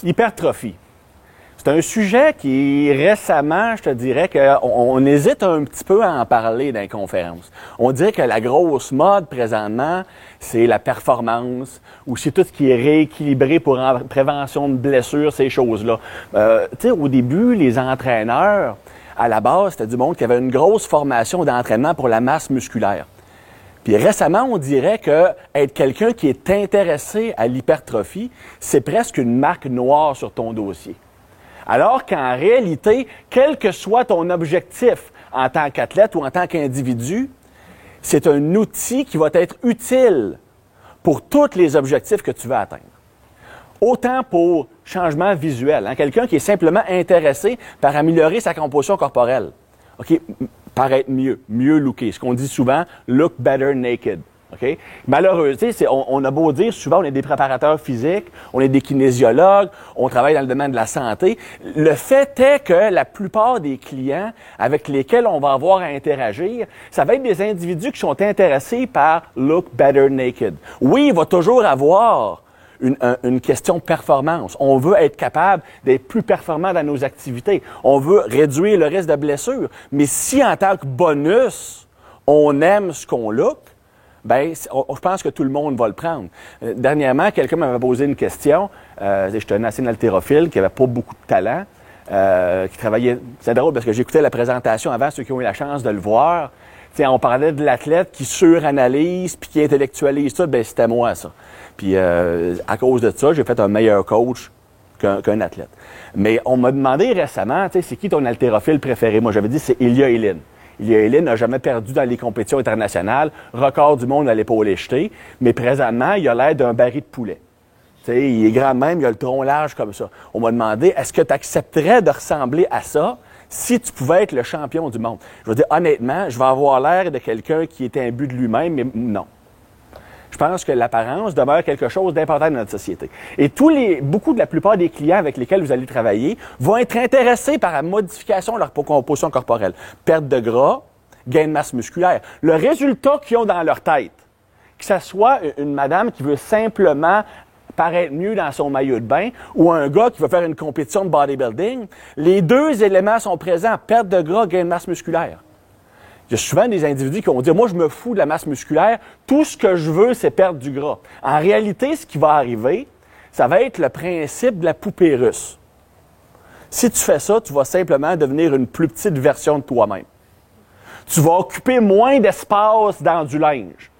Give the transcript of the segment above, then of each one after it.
Hypertrophie. C'est un sujet qui, récemment, je te dirais qu'on hésite un petit peu à en parler dans les conférences. On dirait que la grosse mode présentement, c'est la performance ou c'est tout ce qui est rééquilibré pour prévention de blessures, ces choses-là. Tu sais, au début, les entraîneurs, à la base, c'était du monde qui avait une grosse formation d'entraînement pour la masse musculaire. Puis récemment, on dirait que être quelqu'un qui est intéressé à l'hypertrophie, c'est presque une marque noire sur ton dossier. Alors qu'en réalité, quel que soit ton objectif en tant qu'athlète ou en tant qu'individu, c'est un outil qui va être utile pour tous les objectifs que tu veux atteindre. Autant pour changement visuel, quelqu'un qui est simplement intéressé par améliorer sa composition corporelle. OK? Paraître mieux looké. Ce qu'on dit souvent, look better naked. Okay? Malheureusement, on a beau dire souvent, on est des préparateurs physiques, on est des kinésiologues, on travaille dans le domaine de la santé. Le fait est que la plupart des clients avec lesquels on va avoir à interagir, ça va être des individus qui sont intéressés par look better naked. Oui, il va toujours avoir une question de performance. On veut être capable d'être plus performant dans nos activités. On veut réduire le risque de blessure. Mais si, en tant que bonus, on aime ce qu'on look, bien, je pense que tout le monde va le prendre. Dernièrement, quelqu'un m'avait posé une question. J'étais un ancien haltérophile qui n'avait pas beaucoup de talent, qui travaillait... C'est drôle parce que j'écoutais la présentation avant, ceux qui ont eu la chance de le voir. T'sais, on parlait de l'athlète qui suranalyse puis qui intellectualise tout. Bien, c'était moi, ça. Puis, à cause de ça, j'ai fait un meilleur coach qu'un athlète. Mais on m'a demandé récemment, c'est qui ton haltérophile préféré? Moi, j'avais dit, c'est Ilya Ilyin. Ilya Ilyin n'a jamais perdu dans les compétitions internationales, record du monde à l'épaule jetée, mais présentement, il a l'air d'un baril de poulet. T'sais, il est grand même, il a le tronc large comme ça. On m'a demandé, est-ce que tu accepterais de ressembler à ça si tu pouvais être le champion du monde? Je veux dire, honnêtement, je vais avoir l'air de quelqu'un qui est imbu de lui-même, mais non. Je pense que l'apparence demeure quelque chose d'important dans notre société. Et la plupart des clients avec lesquels vous allez travailler vont être intéressés par la modification de leur composition corporelle. Perte de gras, gain de masse musculaire. Le résultat qu'ils ont dans leur tête, que ce soit une madame qui veut simplement paraître mieux dans son maillot de bain ou un gars qui veut faire une compétition de bodybuilding, les deux éléments sont présents, perte de gras, gain de masse musculaire. Il y a souvent des individus qui vont dire « Moi, je me fous de la masse musculaire. Tout ce que je veux, c'est perdre du gras. » En réalité, ce qui va arriver, ça va être le principe de la poupée russe. Si tu fais ça, tu vas simplement devenir une plus petite version de toi-même. Tu vas occuper moins d'espace dans du linge.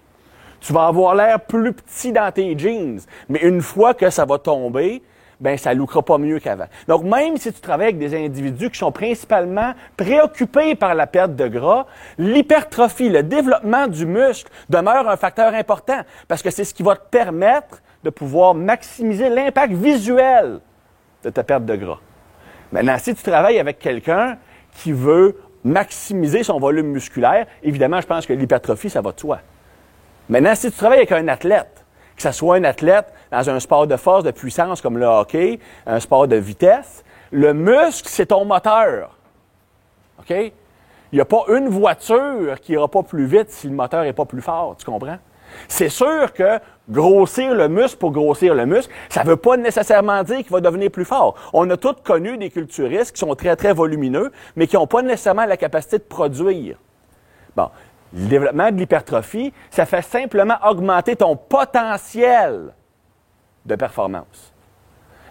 Tu vas avoir l'air plus petit dans tes jeans. Mais une fois que ça va tomber, ben ça ne lookera pas mieux qu'avant. Donc, même si tu travailles avec des individus qui sont principalement préoccupés par la perte de gras, l'hypertrophie, le développement du muscle demeure un facteur important parce que c'est ce qui va te permettre de pouvoir maximiser l'impact visuel de ta perte de gras. Maintenant, si tu travailles avec quelqu'un qui veut maximiser son volume musculaire, évidemment, je pense que l'hypertrophie, ça va de soi. Maintenant, si tu travailles avec un athlète, que ce soit un athlète dans un sport de force, de puissance comme le hockey, un sport de vitesse, le muscle, c'est ton moteur. OK? Il n'y a pas une voiture qui n'ira pas plus vite si le moteur n'est pas plus fort, tu comprends? C'est sûr que grossir le muscle pour grossir le muscle, ça ne veut pas nécessairement dire qu'il va devenir plus fort. On a tous connu des culturistes qui sont très, très volumineux, mais qui n'ont pas nécessairement la capacité de produire. Bon. Le développement de l'hypertrophie, ça fait simplement augmenter ton potentiel de performance.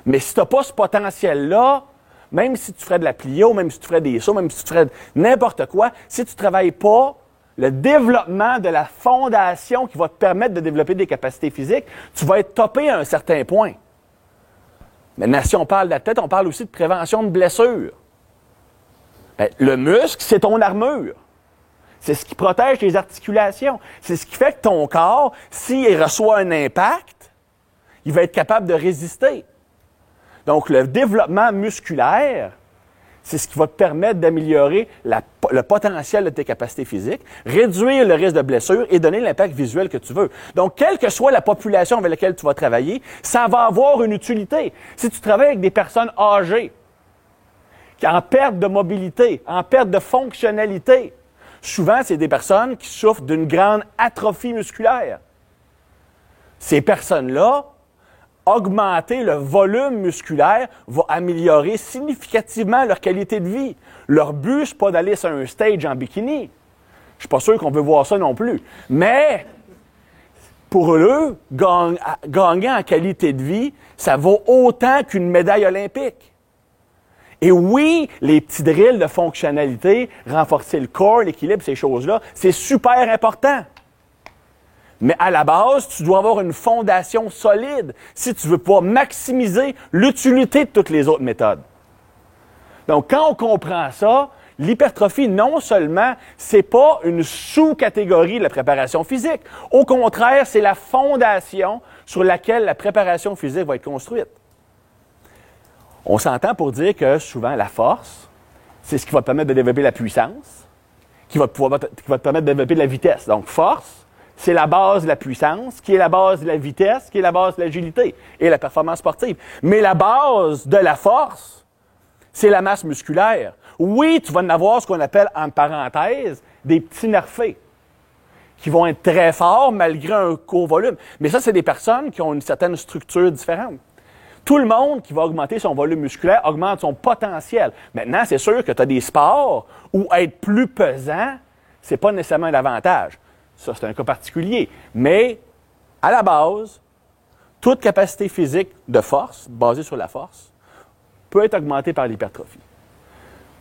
Mais si tu n'as pas ce potentiel-là, même si tu ferais de la plio, même si tu ferais des sauts, même si tu ferais n'importe quoi, si tu ne travailles pas le développement de la fondation qui va te permettre de développer des capacités physiques, tu vas être topé à un certain point. Maintenant, si on parle d'athlète, on parle aussi de prévention de blessures. Bien, le muscle, c'est ton armure. C'est ce qui protège tes articulations. C'est ce qui fait que ton corps, s'il reçoit un impact, il va être capable de résister. Donc, le développement musculaire, c'est ce qui va te permettre d'améliorer le potentiel de tes capacités physiques, réduire le risque de blessure et donner l'impact visuel que tu veux. Donc, quelle que soit la population avec laquelle tu vas travailler, ça va avoir une utilité. Si tu travailles avec des personnes âgées, qui en perte de mobilité, en perte de fonctionnalité, souvent, c'est des personnes qui souffrent d'une grande atrophie musculaire. Ces personnes-là, augmenter le volume musculaire va améliorer significativement leur qualité de vie. Leur but, c'est pas d'aller sur un stage en bikini. Je suis pas sûr qu'on veut voir ça non plus. Mais, pour eux, gagner en qualité de vie, ça vaut autant qu'une médaille olympique. Et oui, les petits drills de fonctionnalité, renforcer le corps, l'équilibre, ces choses-là, c'est super important. Mais à la base, tu dois avoir une fondation solide si tu veux pouvoir maximiser l'utilité de toutes les autres méthodes. Donc, quand on comprend ça, l'hypertrophie, non seulement, c'est pas une sous-catégorie de la préparation physique. Au contraire, c'est la fondation sur laquelle la préparation physique va être construite. On s'entend pour dire que souvent, la force, c'est ce qui va te permettre de développer la puissance, qui va te permettre de développer de la vitesse. Donc, force, c'est la base de la puissance, qui est la base de la vitesse, qui est la base de l'agilité et la performance sportive. Mais la base de la force, c'est la masse musculaire. Oui, tu vas en avoir ce qu'on appelle, entre parenthèses, des petits nerfés, qui vont être très forts malgré un court volume. Mais ça, c'est des personnes qui ont une certaine structure différente. Tout le monde qui va augmenter son volume musculaire augmente son potentiel. Maintenant, c'est sûr que tu as des sports où être plus pesant, c'est pas nécessairement un avantage. Ça, c'est un cas particulier. Mais, à la base, toute capacité physique de force, basée sur la force, peut être augmentée par l'hypertrophie.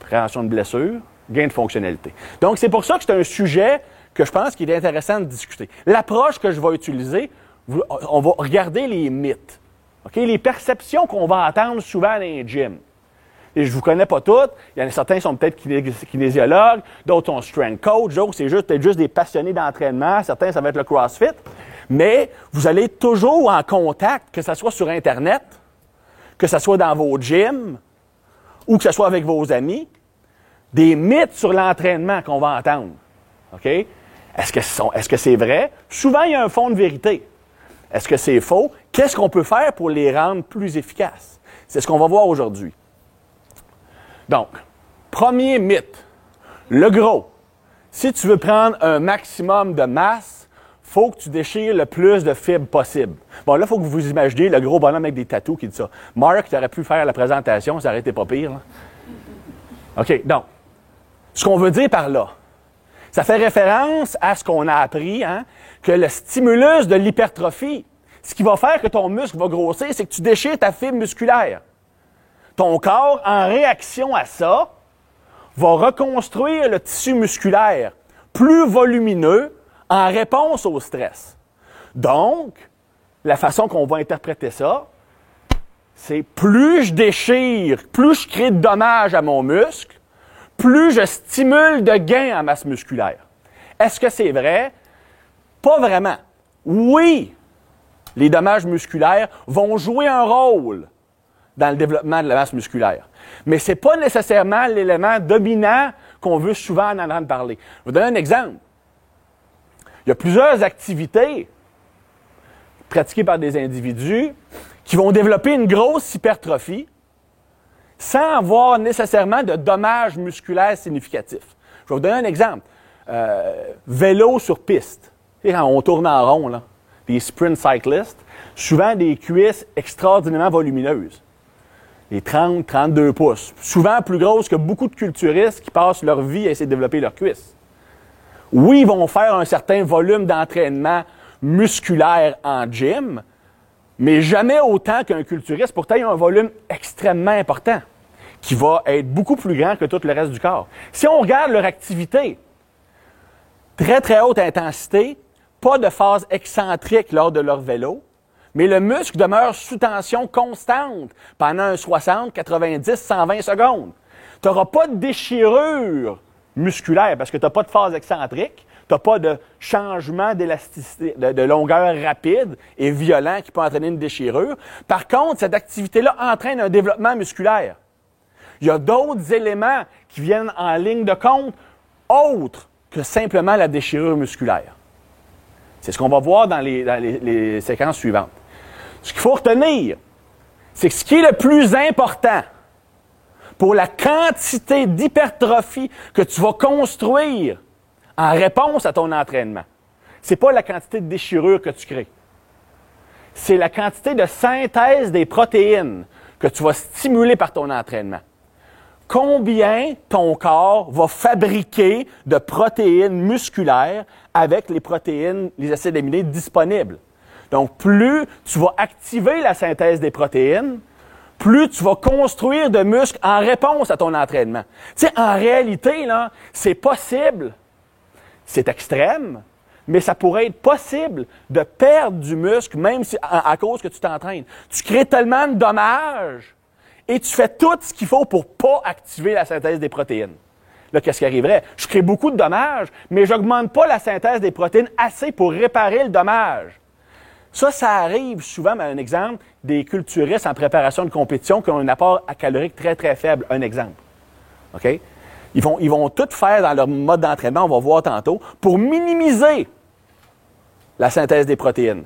Prévention de blessures, gain de fonctionnalité. Donc, c'est pour ça que c'est un sujet que je pense qu'il est intéressant de discuter. L'approche que je vais utiliser, on va regarder les mythes, okay? Les perceptions qu'on va entendre souvent dans les gyms. Et je ne vous connais pas toutes. Il y en a certains qui sont peut-être kinésiologues, d'autres sont strength coach, d'autres c'est peut-être juste des passionnés d'entraînement, certains ça va être le CrossFit. Mais vous allez toujours en contact, que ce soit sur Internet, que ce soit dans vos gyms, ou que ce soit avec vos amis, des mythes sur l'entraînement qu'on va entendre. OK? Est-ce que c'est vrai? Souvent, il y a un fond de vérité. Est-ce que c'est faux? Qu'est-ce qu'on peut faire pour les rendre plus efficaces? C'est ce qu'on va voir aujourd'hui. Donc, premier mythe, le gros. Si tu veux prendre un maximum de masse, il faut que tu déchires le plus de fibres possible. Bon, là, il faut que vous vous imaginiez le gros bonhomme avec des tatous qui dit ça. Marc, tu aurais pu faire la présentation, ça aurait été pas pire. Là. OK, donc, ce qu'on veut dire par là, ça fait référence à ce qu'on a appris, que le stimulus de l'hypertrophie, ce qui va faire que ton muscle va grossir, c'est que tu déchires ta fibre musculaire. Ton corps, en réaction à ça, va reconstruire le tissu musculaire plus volumineux en réponse au stress. Donc, la façon qu'on va interpréter ça, c'est plus je déchire, plus je crée de dommages à mon muscle, plus je stimule de gains en masse musculaire. Est-ce que c'est vrai? Pas vraiment. Oui, les dommages musculaires vont jouer un rôle dans le développement de la masse musculaire. Mais ce n'est pas nécessairement l'élément dominant qu'on veut souvent en entendre parler. Je vais vous donner un exemple. Il y a plusieurs activités pratiquées par des individus qui vont développer une grosse hypertrophie sans avoir nécessairement de dommages musculaires significatifs. Je vais vous donner un exemple. Vélo sur piste. Tu sais, quand on tourne en rond, là, les sprint cyclistes, souvent des cuisses extraordinairement volumineuses. Les 30, 32 pouces. Souvent plus grosses que beaucoup de culturistes qui passent leur vie à essayer de développer leurs cuisses. Oui, ils vont faire un certain volume d'entraînement musculaire en gym, mais jamais autant qu'un culturiste. Pourtant, il y a un volume extrêmement important qui va être beaucoup plus grand que tout le reste du corps. Si on regarde leur activité, très, très haute intensité, pas de phase excentrique lors de leur vélo, mais le muscle demeure sous tension constante pendant 60, 90, 120 secondes. Tu n'auras pas de déchirure musculaire parce que tu n'as pas de phase excentrique, tu n'as pas de changement d'élasticité, de longueur rapide et violent qui peut entraîner une déchirure. Par contre, cette activité-là entraîne un développement musculaire. Il y a d'autres éléments qui viennent en ligne de compte autres que simplement la déchirure musculaire. C'est ce qu'on va voir dans les séquences suivantes. Ce qu'il faut retenir, c'est que ce qui est le plus important pour la quantité d'hypertrophie que tu vas construire en réponse à ton entraînement. C'est pas la quantité de déchirure que tu crées. C'est la quantité de synthèse des protéines que tu vas stimuler par ton entraînement. Combien ton corps va fabriquer de protéines musculaires avec les protéines, les acides aminés disponibles. Donc, plus tu vas activer la synthèse des protéines, plus tu vas construire de muscles en réponse à ton entraînement. Tu sais, en réalité, là, c'est possible, c'est extrême, mais ça pourrait être possible de perdre du muscle même si, à cause que tu t'entraînes. Tu crées tellement de dommages et tu fais tout ce qu'il faut pour pas activer la synthèse des protéines. Là, qu'est-ce qui arriverait? Je crée beaucoup de dommages, mais je n'augmente pas la synthèse des protéines assez pour réparer le dommage. Ça arrive souvent, mais un exemple, des culturistes en préparation de compétition qui ont un apport calorique très, très faible. Un exemple. OK? Ils vont tout faire dans leur mode d'entraînement, on va voir tantôt, pour minimiser la synthèse des protéines.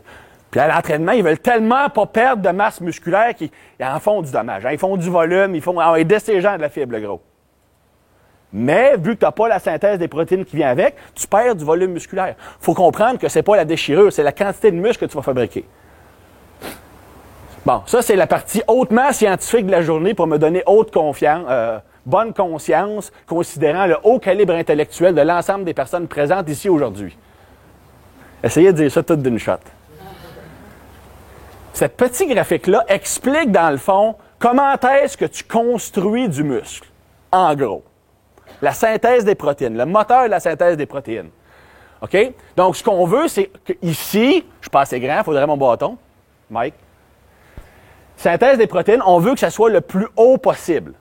Puis à l'entraînement, ils veulent tellement pas perdre de masse musculaire qu'ils en font du dommage. Ils font du volume, ils descendent ces gens de la fibre, le gros. Mais, vu que tu n'as pas la synthèse des protéines qui vient avec, tu perds du volume musculaire. Il faut comprendre que ce n'est pas la déchirure, c'est la quantité de muscle que tu vas fabriquer. Bon, ça, c'est la partie hautement scientifique de la journée pour me donner bonne conscience, considérant le haut calibre intellectuel de l'ensemble des personnes présentes ici aujourd'hui. Essayez de dire ça tout d'une shot. Ce petit graphique-là explique, dans le fond, comment est-ce que tu construis du muscle, en gros. La synthèse des protéines, le moteur de la synthèse des protéines. OK? Donc, ce qu'on veut, c'est qu'ici, je suis pas assez grand, il faudrait mon bâton, Mike. Synthèse des protéines, on veut que ça soit le plus haut possible.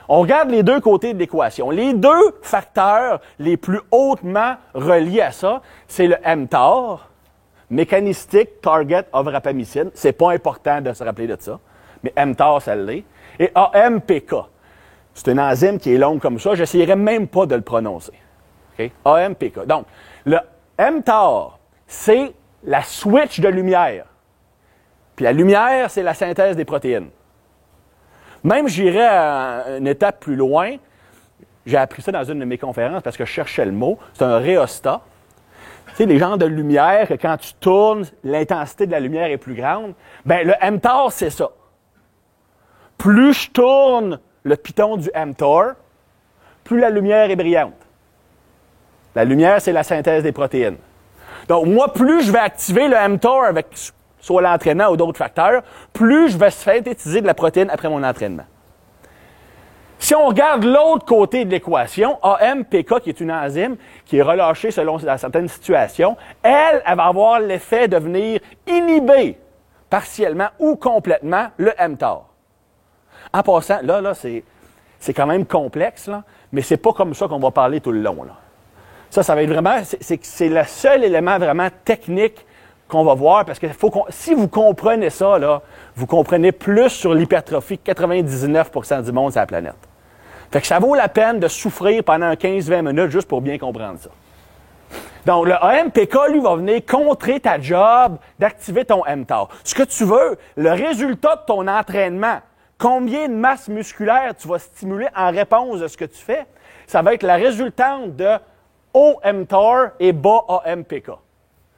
On regarde les deux côtés de l'équation. Les deux facteurs les plus hautement reliés à ça, c'est le mTOR, Mechanistic Target of Rapamycin. C'est pas important de se rappeler de ça, mais mTOR, ça l'est. Et AMPK. C'est une enzyme qui est longue comme ça. Je n'essayerai même pas de le prononcer. Okay? AMPK. Donc, le mTOR, c'est la switch de lumière. Puis la lumière, c'est la synthèse des protéines. Même, j'irais à une étape plus loin. J'ai appris ça dans une de mes conférences parce que je cherchais le mot. C'est un rhéostat. Tu sais, les genres de lumière que quand tu tournes, l'intensité de la lumière est plus grande. Bien, le mTOR, c'est ça. Plus je tourne le piton du mTOR, plus la lumière est brillante. La lumière, c'est la synthèse des protéines. Donc, moi, plus je vais activer le mTOR avec soit l'entraînement ou d'autres facteurs, plus je vais synthétiser de la protéine après mon entraînement. Si on regarde l'autre côté de l'équation, AMPK, qui est une enzyme qui est relâchée selon certaines situations, elle va avoir l'effet de venir inhiber partiellement ou complètement le mTOR. En passant, là, c'est quand même complexe, là, mais c'est pas comme ça qu'on va parler tout le long, là. Ça va être vraiment, c'est le seul élément vraiment technique qu'on va voir, parce que si vous comprenez ça, là, vous comprenez plus sur l'hypertrophie que 99% du monde sur la planète. Fait que ça vaut la peine de souffrir pendant 15-20 minutes juste pour bien comprendre ça. Donc, le AMPK, lui, va venir contrer ta job d'activer ton mTOR. Ce que tu veux, le résultat de ton entraînement, combien de masse musculaire tu vas stimuler en réponse de ce que tu fais, ça va être la résultante de haut mTOR et bas AMPK.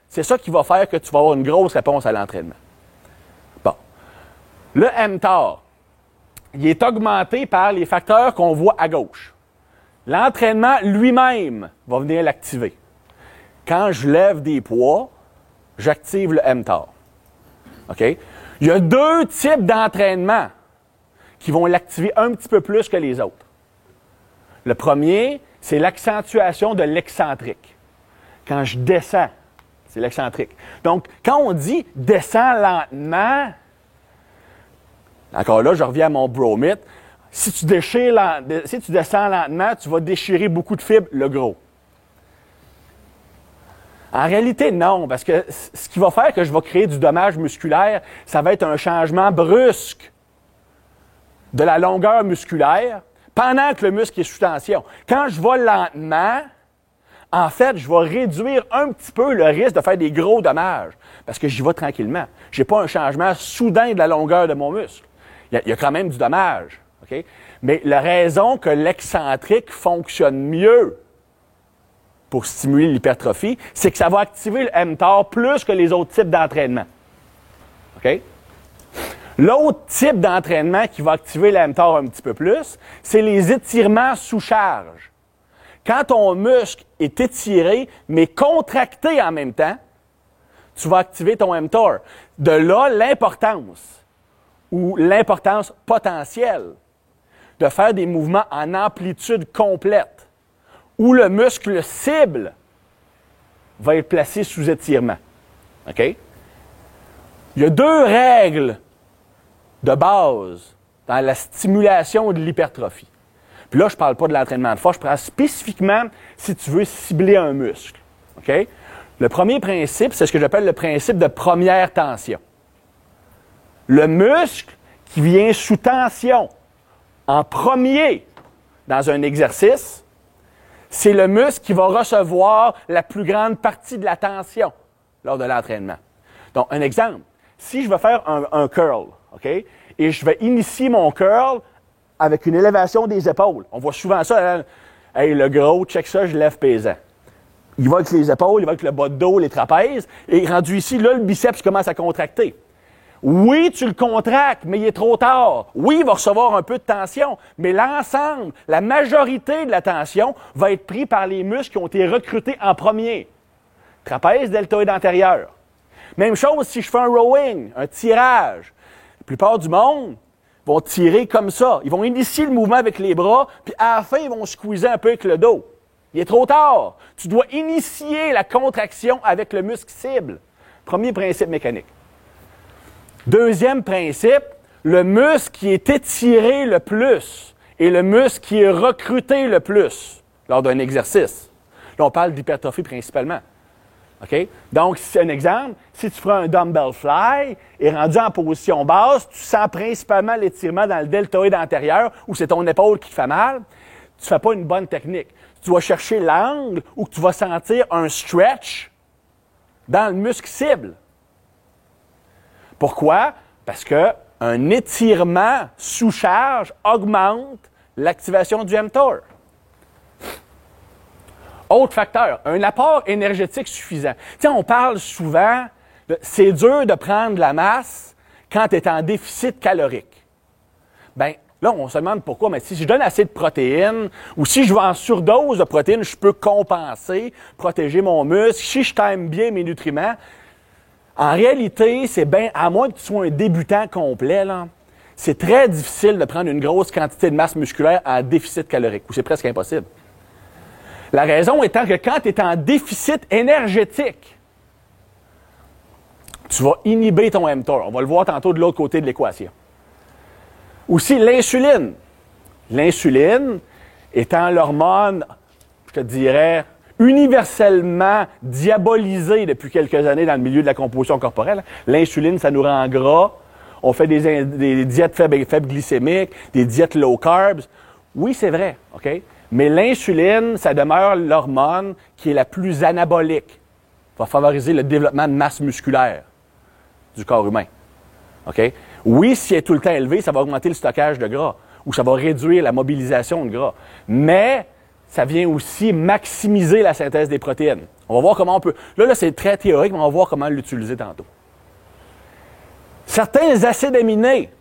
C'est ça qui va faire que tu vas avoir une grosse réponse à l'entraînement. Bon. Le mTOR, il est augmenté par les facteurs qu'on voit à gauche. L'entraînement lui-même va venir l'activer. Quand je lève des poids, j'active le mTOR. OK? Il y a deux types d'entraînement qui vont l'activer un petit peu plus que les autres. Le premier, c'est l'accentuation de l'excentrique. Quand je descends, c'est l'excentrique. Donc, quand on dit « descends lentement », encore là, je reviens à mon bromite. Si tu descends lentement, tu vas déchirer beaucoup de fibres, le gros. En réalité, non, parce que ce qui va faire que je vais créer du dommage musculaire, ça va être un changement brusque de la longueur musculaire pendant que le muscle est sous tension. Quand je vais lentement, en fait, je vais réduire un petit peu le risque de faire des gros dommages parce que j'y vais tranquillement. Je n'ai pas un changement soudain de la longueur de mon muscle. Il y a quand même du dommage. Okay? Mais la raison que l'excentrique fonctionne mieux pour stimuler l'hypertrophie, c'est que ça va activer le mTOR plus que les autres types d'entraînement. OK? L'autre type d'entraînement qui va activer le mTOR un petit peu plus, c'est les étirements sous charge. Quand ton muscle est étiré, mais contracté en même temps, tu vas activer ton mTOR. De là, l'importance, ou l'importance potentielle, de faire des mouvements en amplitude complète, où le muscle cible va être placé sous étirement. OK? Il y a 2 règles de base dans la stimulation de l'hypertrophie. Puis là, je ne parle pas de l'entraînement de force, je parle spécifiquement si tu veux cibler un muscle. OK? Le premier principe, c'est ce que j'appelle le principe de première tension. Le muscle qui vient sous tension en premier dans un exercice, c'est le muscle qui va recevoir la plus grande partie de la tension lors de l'entraînement. Donc, un exemple, si je vais faire un curl, OK, et je vais initier mon curl avec une élévation des épaules. On voit souvent ça, hein? Hey, le gros, check ça, je lève pesant. Il va avec les épaules, il va avec le bas de dos, les trapèzes, et rendu ici, là, le biceps commence à contracter. Oui, tu le contractes, mais il est trop tard. Oui, il va recevoir un peu de tension, mais l'ensemble, la majorité de la tension va être prise par les muscles qui ont été recrutés en premier. Trapèze, deltoïde antérieur. Même chose si je fais un rowing, un tirage. La plupart du monde vont tirer comme ça. Ils vont initier le mouvement avec les bras, puis à la fin, ils vont squeezer un peu avec le dos. Il est trop tard. Tu dois initier la contraction avec le muscle cible. Premier principe mécanique. Deuxième principe, le muscle qui est étiré le plus et le muscle qui est recruté le plus lors d'un exercice. Là, on parle d'hypertrophie principalement. OK? Donc, c'est un exemple. Si tu prends un dumbbell fly et rendu en position basse, tu sens principalement l'étirement dans le deltoïde antérieur où c'est ton épaule qui te fait mal. Tu ne fais pas une bonne technique. Tu vas chercher l'angle où tu vas sentir un stretch dans le muscle cible. Pourquoi? Parce qu'un étirement sous charge augmente l'activation du mTOR. Autre facteur, un apport énergétique suffisant. Tu sais, on parle souvent c'est dur de prendre de la masse quand tu es en déficit calorique. Bien, là, on se demande pourquoi, mais si je donne assez de protéines ou si je vais en surdose de protéines, je peux compenser, protéger mon muscle, si je t'aime bien mes nutriments. En réalité, c'est bien, à moins que tu sois un débutant complet, là, c'est très difficile de prendre une grosse quantité de masse musculaire en déficit calorique, ou c'est presque impossible. La raison étant que quand tu es en déficit énergétique, tu vas inhiber ton mTOR. On va le voir tantôt de l'autre côté de l'équation. Aussi, l'insuline. L'insuline étant l'hormone, je te dirais, universellement diabolisée depuis quelques années dans le milieu de la composition corporelle. L'insuline, ça nous rend gras. On fait des diètes faibles glycémiques, des diètes low carbs. Oui, c'est vrai, OK? Mais l'insuline, ça demeure l'hormone qui est la plus anabolique. Va favoriser le développement de masse musculaire du corps humain. OK? Oui, si elle est tout le temps élevée, ça va augmenter le stockage de gras ou ça va réduire la mobilisation de gras. Mais ça vient aussi maximiser la synthèse des protéines. On va voir comment on peut... Là, c'est très théorique, mais on va voir comment l'utiliser tantôt. Certains acides aminés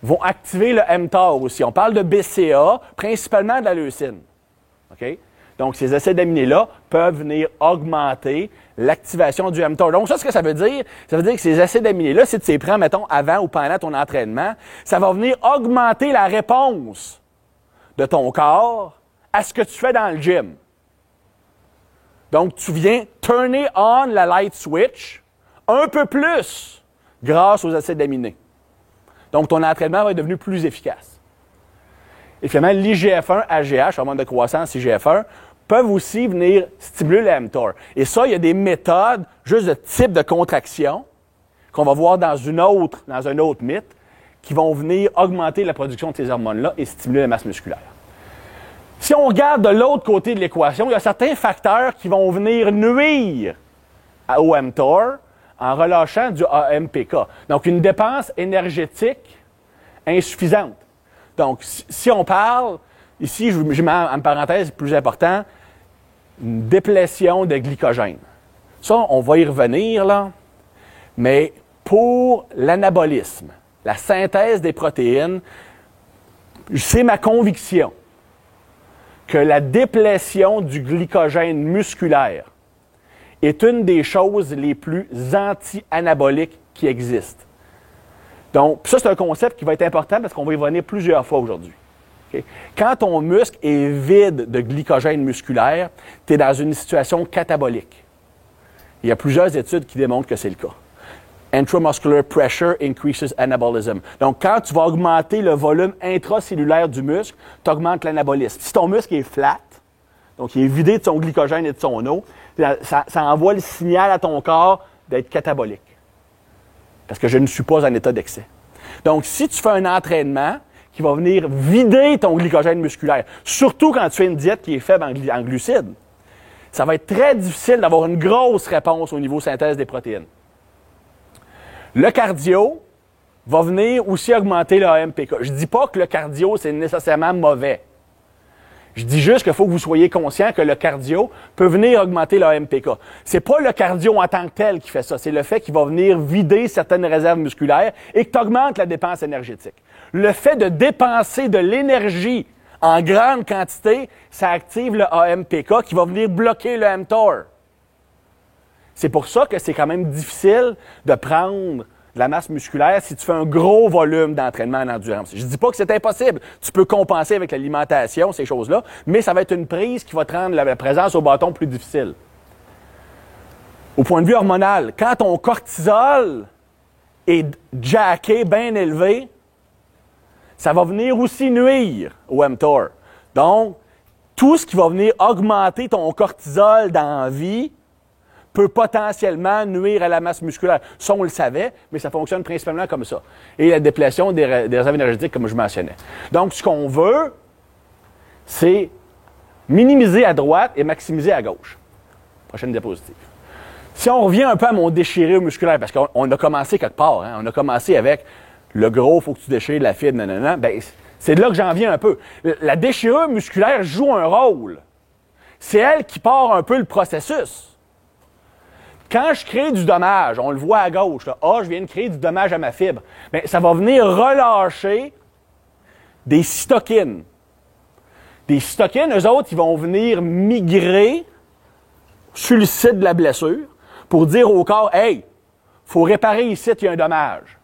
vont activer le mTOR aussi. On parle de BCA, principalement de la leucine. OK? Donc, ces acides aminés-là peuvent venir augmenter l'activation du mTOR. Donc, ça, ce que ça veut dire? Ça veut dire que ces acides aminés-là, si tu les prends, mettons, avant ou pendant ton entraînement, ça va venir augmenter la réponse de ton corps à ce que tu fais dans le gym. Donc, tu viens turner on la light switch un peu plus grâce aux acides aminés. Donc, ton entraînement va être devenu plus efficace. Et finalement, l'IGF-1, AGH, hormone de croissance, IGF-1, peuvent aussi venir stimuler le mTOR. Et ça, il y a des méthodes, juste de type de contraction, qu'on va voir dans un autre mythe, qui vont venir augmenter la production de ces hormones-là et stimuler la masse musculaire. Si on regarde de l'autre côté de l'équation, il y a certains facteurs qui vont venir nuire au mTOR en relâchant du AMPK. Donc, une dépense énergétique insuffisante. Donc, si on parle, ici, je mets en parenthèse plus important, une déplétion de glycogène. Ça, on va y revenir, là. Mais pour l'anabolisme, la synthèse des protéines, c'est ma conviction que la déplétion du glycogène musculaire est une des choses les plus anti-anaboliques qui existent. Donc, ça, c'est un concept qui va être important parce qu'on va y revenir plusieurs fois aujourd'hui. Okay? Quand ton muscle est vide de glycogène musculaire, tu es dans une situation catabolique. Il y a plusieurs études qui démontrent que c'est le cas. Intramuscular pressure increases anabolism. Donc, quand tu vas augmenter le volume intracellulaire du muscle, tu augmentes l'anabolisme. Si ton muscle est flat, donc il est vidé de son glycogène et de son eau, ça envoie le signal à ton corps d'être catabolique. Parce que je ne suis pas en état d'excès. Donc, si tu fais un entraînement qui va venir vider ton glycogène musculaire, surtout quand tu fais une diète qui est faible en glucides, ça va être très difficile d'avoir une grosse réponse au niveau synthèse des protéines. Le cardio va venir aussi augmenter le AMPK. Je ne dis pas que le cardio, c'est nécessairement mauvais. Je dis juste qu'il faut que vous soyez conscient que le cardio peut venir augmenter le AMPK. C'est pas le cardio en tant que tel qui fait ça, c'est le fait qu'il va venir vider certaines réserves musculaires et que tu augmentes la dépense énergétique. Le fait de dépenser de l'énergie en grande quantité, ça active le AMPK qui va venir bloquer le mTOR. C'est pour ça que c'est quand même difficile de prendre de la masse musculaire si tu fais un gros volume d'entraînement en endurance. Je ne dis pas que c'est impossible. Tu peux compenser avec l'alimentation, ces choses-là, mais ça va être une prise qui va te rendre la présence au bâton plus difficile. Au point de vue hormonal, quand ton cortisol est jacké, bien élevé, ça va venir aussi nuire au mTOR. Donc, tout ce qui va venir augmenter ton cortisol dans la vie peut potentiellement nuire à la masse musculaire. Ça, on le savait, mais ça fonctionne principalement comme ça. Et la déplétion des réserves énergétiques, comme je mentionnais. Donc, ce qu'on veut, c'est minimiser à droite et maximiser à gauche. Prochaine diapositive. Si on revient un peu à mon déchirure musculaire, parce qu'on a commencé quelque part, hein, on a commencé avec le gros, il faut que tu déchires la fibre, nanana, ben, c'est de là que j'en viens un peu. La déchirure musculaire joue un rôle. C'est elle qui part un peu le processus. Quand je crée du dommage, on le voit à gauche, là, je viens de créer du dommage à ma fibre, bien, ça va venir relâcher des cytokines. Des cytokines, eux autres, ils vont venir migrer sur le site de la blessure pour dire au corps, « Hey, il faut réparer ici, il y a un dommage. »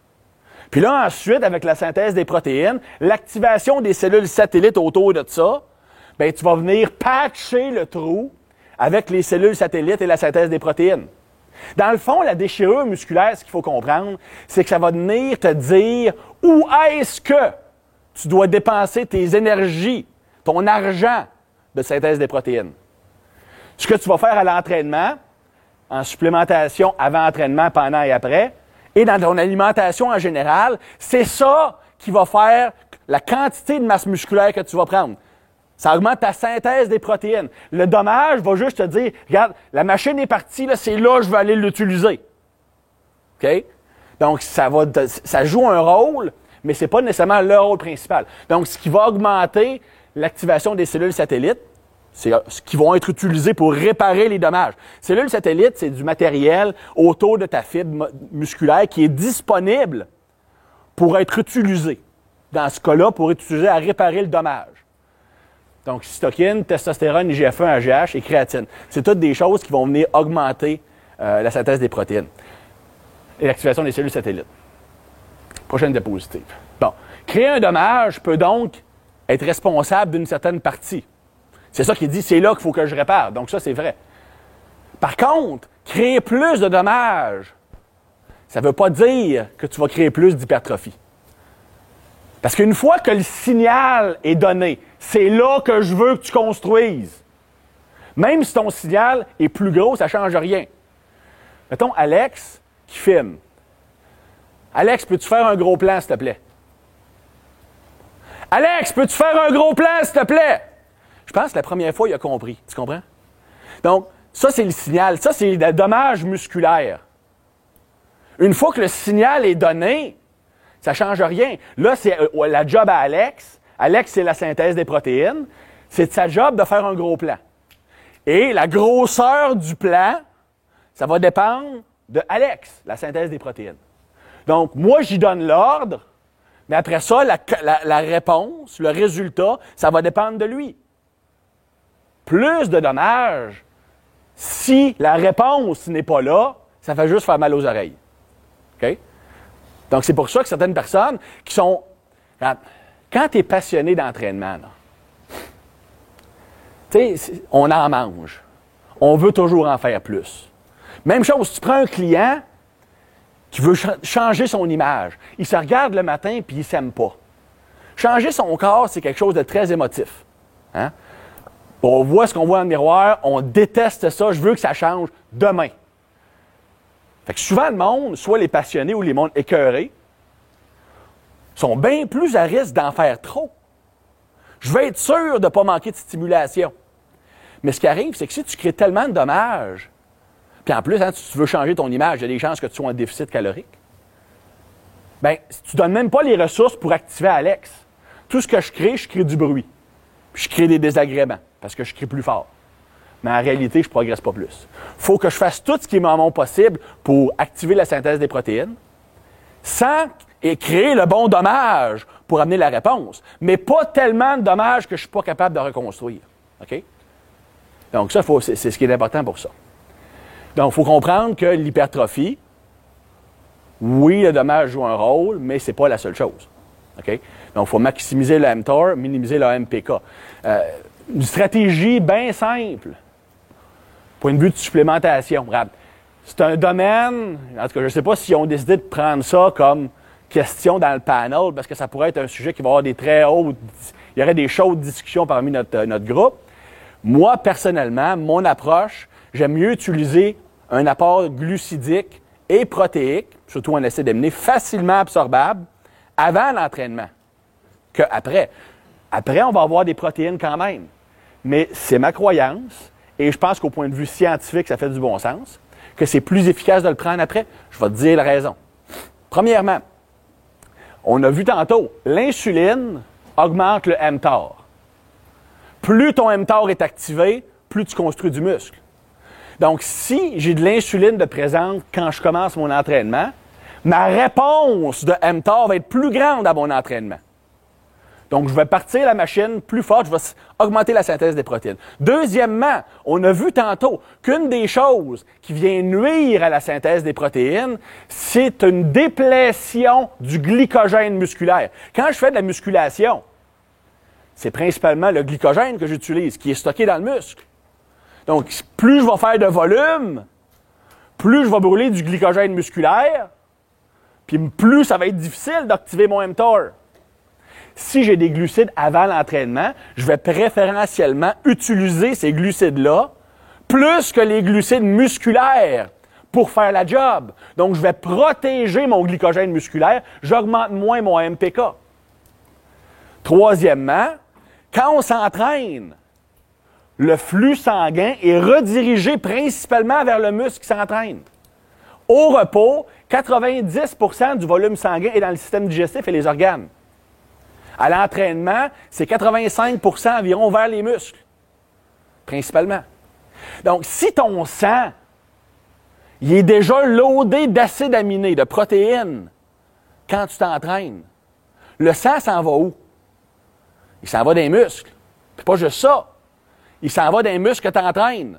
Puis là, ensuite, avec la synthèse des protéines, l'activation des cellules satellites autour de ça, bien, tu vas venir patcher le trou avec les cellules satellites et la synthèse des protéines. Dans le fond, la déchirure musculaire, ce qu'il faut comprendre, c'est que ça va venir te dire où est-ce que tu dois dépenser tes énergies, ton argent de synthèse des protéines. Ce que tu vas faire à l'entraînement, en supplémentation avant entraînement, pendant et après, et dans ton alimentation en général, c'est ça qui va faire la quantité de masse musculaire que tu vas prendre. Ça augmente ta synthèse des protéines. Le dommage va juste te dire, regarde, la machine est partie, là, c'est là que je vais aller l'utiliser. OK? Donc, ça joue un rôle, mais ce n'est pas nécessairement le rôle principal. Donc, ce qui va augmenter l'activation des cellules satellites, c'est ce qui vont être utilisées pour réparer les dommages. Cellules satellites, c'est du matériel autour de ta fibre musculaire qui est disponible pour être utilisé. Dans ce cas-là, pour être utilisé à réparer le dommage. Donc, cytokine, testostérone, IGF-1, AGH et créatine. C'est toutes des choses qui vont venir augmenter la synthèse des protéines et l'activation des cellules satellites. Prochaine diapositive. Bon. Créer un dommage peut donc être responsable d'une certaine partie. C'est ça qui dit, c'est là qu'il faut que je répare. Donc, ça, c'est vrai. Par contre, créer plus de dommages, ça ne veut pas dire que tu vas créer plus d'hypertrophie. Parce qu'une fois que le signal est donné, c'est là que je veux que tu construises. Même si ton signal est plus gros, ça ne change rien. Mettons Alex qui filme. Alex, peux-tu faire un gros plan, s'il te plaît? Alex, peux-tu faire un gros plan, s'il te plaît? Je pense que la première fois, il a compris. Tu comprends? Donc, ça, c'est le signal. Ça, c'est le dommage musculaire. Une fois que le signal est donné, ça ne change rien. Là, c'est la job à Alex. Alex, c'est la synthèse des protéines. C'est de sa job de faire un gros plan. Et la grosseur du plan, ça va dépendre de Alex, la synthèse des protéines. Donc, moi, j'y donne l'ordre, mais après ça, la réponse, le résultat, ça va dépendre de lui. Plus de dommages, si la réponse n'est pas là, ça fait juste faire mal aux oreilles. OK? Donc, c'est pour ça que certaines personnes qui sont... Quand tu es passionné d'entraînement, tu sais, on en mange. On veut toujours en faire plus. Même chose, si tu prends un client qui veut changer son image, il se regarde le matin puis il ne s'aime pas. Changer son corps, c'est quelque chose de très émotif. Hein? On voit ce qu'on voit dans le miroir, on déteste ça, je veux que ça change demain. Fait que souvent, le monde, soit les passionnés ou les mondes écœurés, sont bien plus à risque d'en faire trop. Je veux être sûr de ne pas manquer de stimulation. Mais ce qui arrive, c'est que si tu crées tellement de dommages, puis en plus, hein, si tu veux changer ton image, il y a des chances que tu sois en déficit calorique. Bien, si tu ne donnes même pas les ressources pour activer Alex, tout ce que je crée du bruit. Puis je crée des désagréments, parce que je crie plus fort. Mais en réalité, je ne progresse pas plus. Il faut que je fasse tout ce qui est en mon possible pour activer la synthèse des protéines, sans créer le bon dommage pour amener la réponse, mais pas tellement de dommages que je ne suis pas capable de reconstruire. OK? Donc ça, c'est ce qui est important pour ça. Donc, il faut comprendre que l'hypertrophie, oui, le dommage joue un rôle, mais ce n'est pas la seule chose. OK? Donc, il faut maximiser le mTOR, minimiser le MPK. Une stratégie bien simple, point de vue de supplémentation. C'est un domaine, en tout cas, je ne sais pas si on décidé de prendre ça comme question dans le panel, parce que ça pourrait être un sujet qui va avoir des très hautes, il y aurait des chaudes discussions parmi notre groupe. Moi, personnellement, mon approche, j'aime mieux utiliser un apport glucidique et protéique, surtout en acide aminé, facilement absorbable avant l'entraînement qu'après. Après, on va avoir des protéines quand même. Mais c'est ma croyance, et je pense qu'au point de vue scientifique, ça fait du bon sens, que c'est plus efficace de le prendre après. Je vais te dire la raison. Premièrement, on a vu tantôt, l'insuline augmente le mTOR. Plus ton mTOR est activé, plus tu construis du muscle. Donc, si j'ai de l'insuline de présente quand je commence mon entraînement, ma réponse de mTOR va être plus grande à mon entraînement. Donc, je vais partir la machine plus forte, je vais augmenter la synthèse des protéines. Deuxièmement, on a vu tantôt qu'une des choses qui vient nuire à la synthèse des protéines, c'est une déplétion du glycogène musculaire. Quand je fais de la musculation, c'est principalement le glycogène que j'utilise, qui est stocké dans le muscle. Donc, plus je vais faire de volume, plus je vais brûler du glycogène musculaire, puis plus ça va être difficile d'activer mon mTOR. Si j'ai des glucides avant l'entraînement, je vais préférentiellement utiliser ces glucides-là plus que les glucides musculaires pour faire la job. Donc, je vais protéger mon glycogène musculaire, j'augmente moins mon MPK. Troisièmement, quand on s'entraîne, le flux sanguin est redirigé principalement vers le muscle qui s'entraîne. Au repos, 90% du volume sanguin est dans le système digestif et les organes. À l'entraînement, c'est 85% environ vers les muscles, principalement. Donc, si ton sang, il est déjà loadé d'acides aminés, de protéines, quand tu t'entraînes, le sang s'en va où? Il s'en va dans les muscles. Puis pas juste ça. Il s'en va dans les muscles que tu entraînes.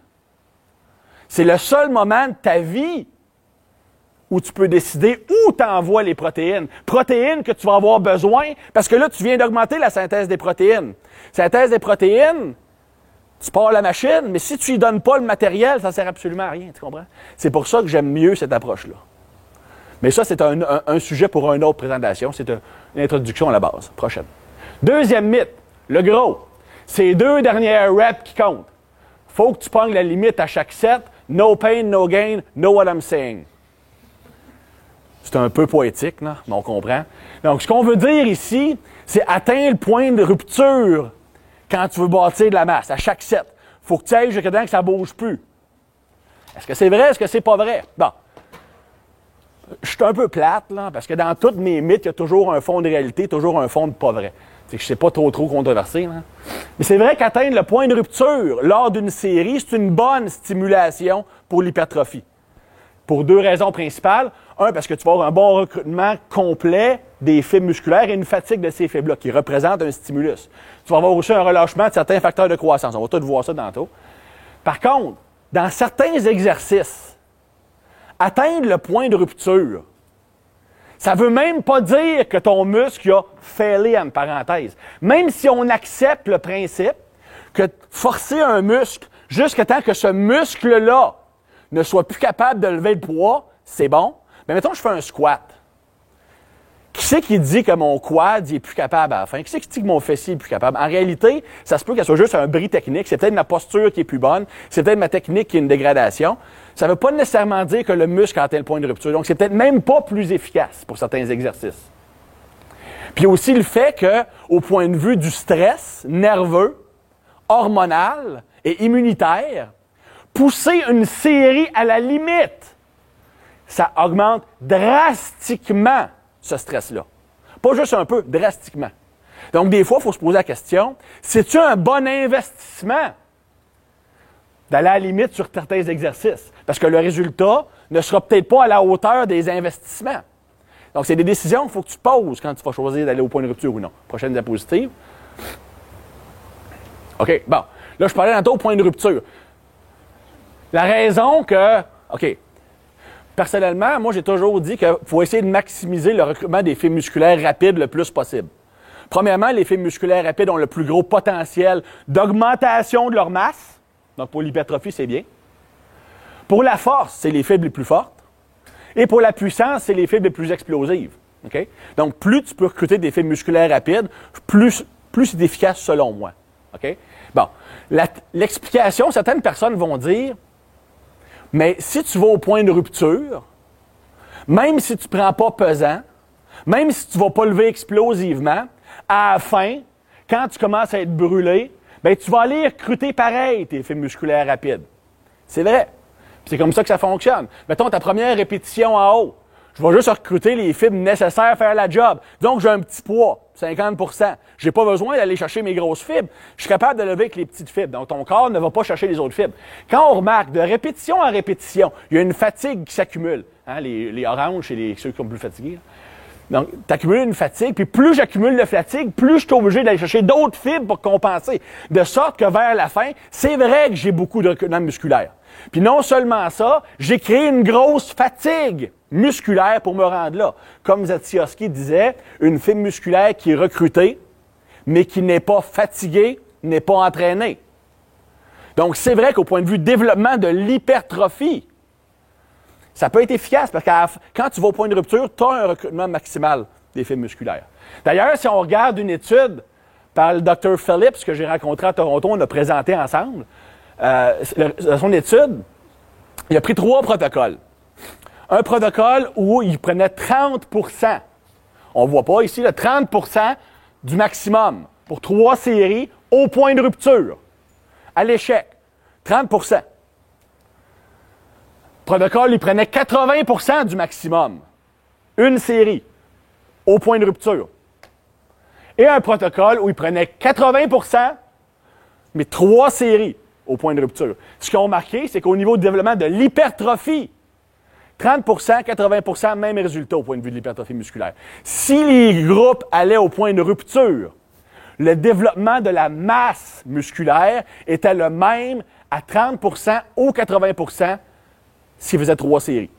C'est le seul moment de ta vie où tu peux décider où tu envoies les protéines. Protéines que tu vas avoir besoin, parce que là, tu viens d'augmenter la synthèse des protéines. Synthèse des protéines, tu pars la machine, mais si tu lui donnes pas le matériel, ça ne sert absolument à rien, tu comprends? C'est pour ça que j'aime mieux cette approche-là. Mais ça, c'est un sujet pour une autre présentation. C'est une introduction à la base. Prochaine. Deuxième mythe, le gros. C'est 2 dernières reps qui comptent. Faut que tu pognes la limite à chaque set. No pain, no gain, know what I'm saying. C'est un peu poétique, là, mais on comprend. Donc, ce qu'on veut dire ici, c'est atteindre le point de rupture quand tu veux bâtir de la masse, à chaque set. Il faut que tu ailles jusqu'à temps que ça ne bouge plus. Est-ce que c'est vrai? Est-ce que c'est pas vrai? Bon. Je suis un peu plate, là, parce que dans tous mes mythes, il y a toujours un fond de réalité, toujours un fond de pas vrai. C'est que je ne sais pas trop controversé. Là. Mais c'est vrai qu'atteindre le point de rupture lors d'une série, c'est une bonne stimulation pour l'hypertrophie. Pour 2 raisons principales. Un, parce que tu vas avoir un bon recrutement complet des fibres musculaires et une fatigue de ces fibres-là, qui représentent un stimulus. Tu vas avoir aussi un relâchement de certains facteurs de croissance. On va tout voir ça tantôt. Par contre, dans certains exercices, atteindre le point de rupture, ça ne veut même pas dire que ton muscle a failé, en parenthèse. Même si on accepte le principe que forcer un muscle jusqu'à temps que ce muscle-là ne soit plus capable de lever le poids, c'est bon. Mais mettons que je fais un squat. Qui c'est qui dit que mon quad n'est plus capable à la fin? Qui c'est qui dit que mon fessier est plus capable? En réalité, ça se peut qu'elle soit juste un bris technique. C'est peut-être ma posture qui est plus bonne. C'est peut-être ma technique qui est une dégradation. Ça ne veut pas nécessairement dire que le muscle a atteint le point de rupture. Donc, c'est peut-être même pas plus efficace pour certains exercices. Puis aussi le fait que, au point de vue du stress nerveux, hormonal et immunitaire, pousser une série à la limite, ça augmente drastiquement ce stress-là. Pas juste un peu, drastiquement. Donc, des fois, il faut se poser la question, c'est-tu un bon investissement d'aller à la limite sur certains exercices? Parce que le résultat ne sera peut-être pas à la hauteur des investissements. Donc, c'est des décisions qu'il faut que tu poses quand tu vas choisir d'aller au point de rupture ou non. Prochaine diapositive. OK, bon. Là, je parlais tantôt au point de rupture. La raison que... OK. Personnellement, moi, j'ai toujours dit qu'il faut essayer de maximiser le recrutement des fibres musculaires rapides le plus possible. Premièrement, les fibres musculaires rapides ont le plus gros potentiel d'augmentation de leur masse. Donc, pour l'hypertrophie, c'est bien. Pour la force, c'est les fibres les plus fortes. Et pour la puissance, c'est les fibres les plus explosives. Okay? Donc, plus tu peux recruter des fibres musculaires rapides, plus c'est efficace selon moi. Okay? Bon, l'explication, certaines personnes vont dire, mais si tu vas au point de rupture, même si tu ne prends pas pesant, même si tu ne vas pas lever explosivement, à la fin, quand tu commences à être brûlé, bien, tu vas aller recruter pareil tes fibres musculaires rapides. C'est vrai. C'est comme ça que ça fonctionne. Mettons ta première répétition en haut. Je vais juste recruter les fibres nécessaires à faire la job. Donc, j'ai un petit poids, 50 Je n'ai pas besoin d'aller chercher mes grosses fibres. Je suis capable de lever avec les petites fibres. Donc, ton corps ne va pas chercher les autres fibres. Quand on remarque de répétition en répétition, il y a une fatigue qui s'accumule. Hein, les oranges, c'est ceux qui sont plus fatigués. Donc, tu accumules une fatigue, puis plus j'accumule de fatigue, plus je suis obligé d'aller chercher d'autres fibres pour compenser. De sorte que vers la fin, c'est vrai que j'ai beaucoup de recrutement musculaire. Puis non seulement ça, j'ai créé une grosse fatigue musculaire pour me rendre là. Comme Zatiowski disait, une fibre musculaire qui est recrutée, mais qui n'est pas fatiguée, n'est pas entraînée. Donc, c'est vrai qu'au point de vue développement de l'hypertrophie, ça peut être efficace parce que quand tu vas au point de rupture, tu as un recrutement maximal des fibres musculaires. D'ailleurs, si on regarde une étude par le Dr. Phillips que j'ai rencontré à Toronto, on a présenté ensemble, dans son étude, il a pris 3 protocoles. Un protocole où il prenait 30 %. On ne voit pas ici, le 30 % du maximum pour 3 séries au point de rupture. À l'échec, 30 %. Protocole, il prenait 80 % du maximum. Une série au point de rupture. Et un protocole où il prenait 80 %, mais 3 séries au point de rupture. Ce qu'ils ont remarqué, c'est qu'au niveau du développement de l'hypertrophie, 30 %, 80 %, même résultat au point de vue de l'hypertrophie musculaire. Si les groupes allaient au point de rupture, le développement de la masse musculaire était le même à 30 % ou 80 % s'ils faisaient 3 séries.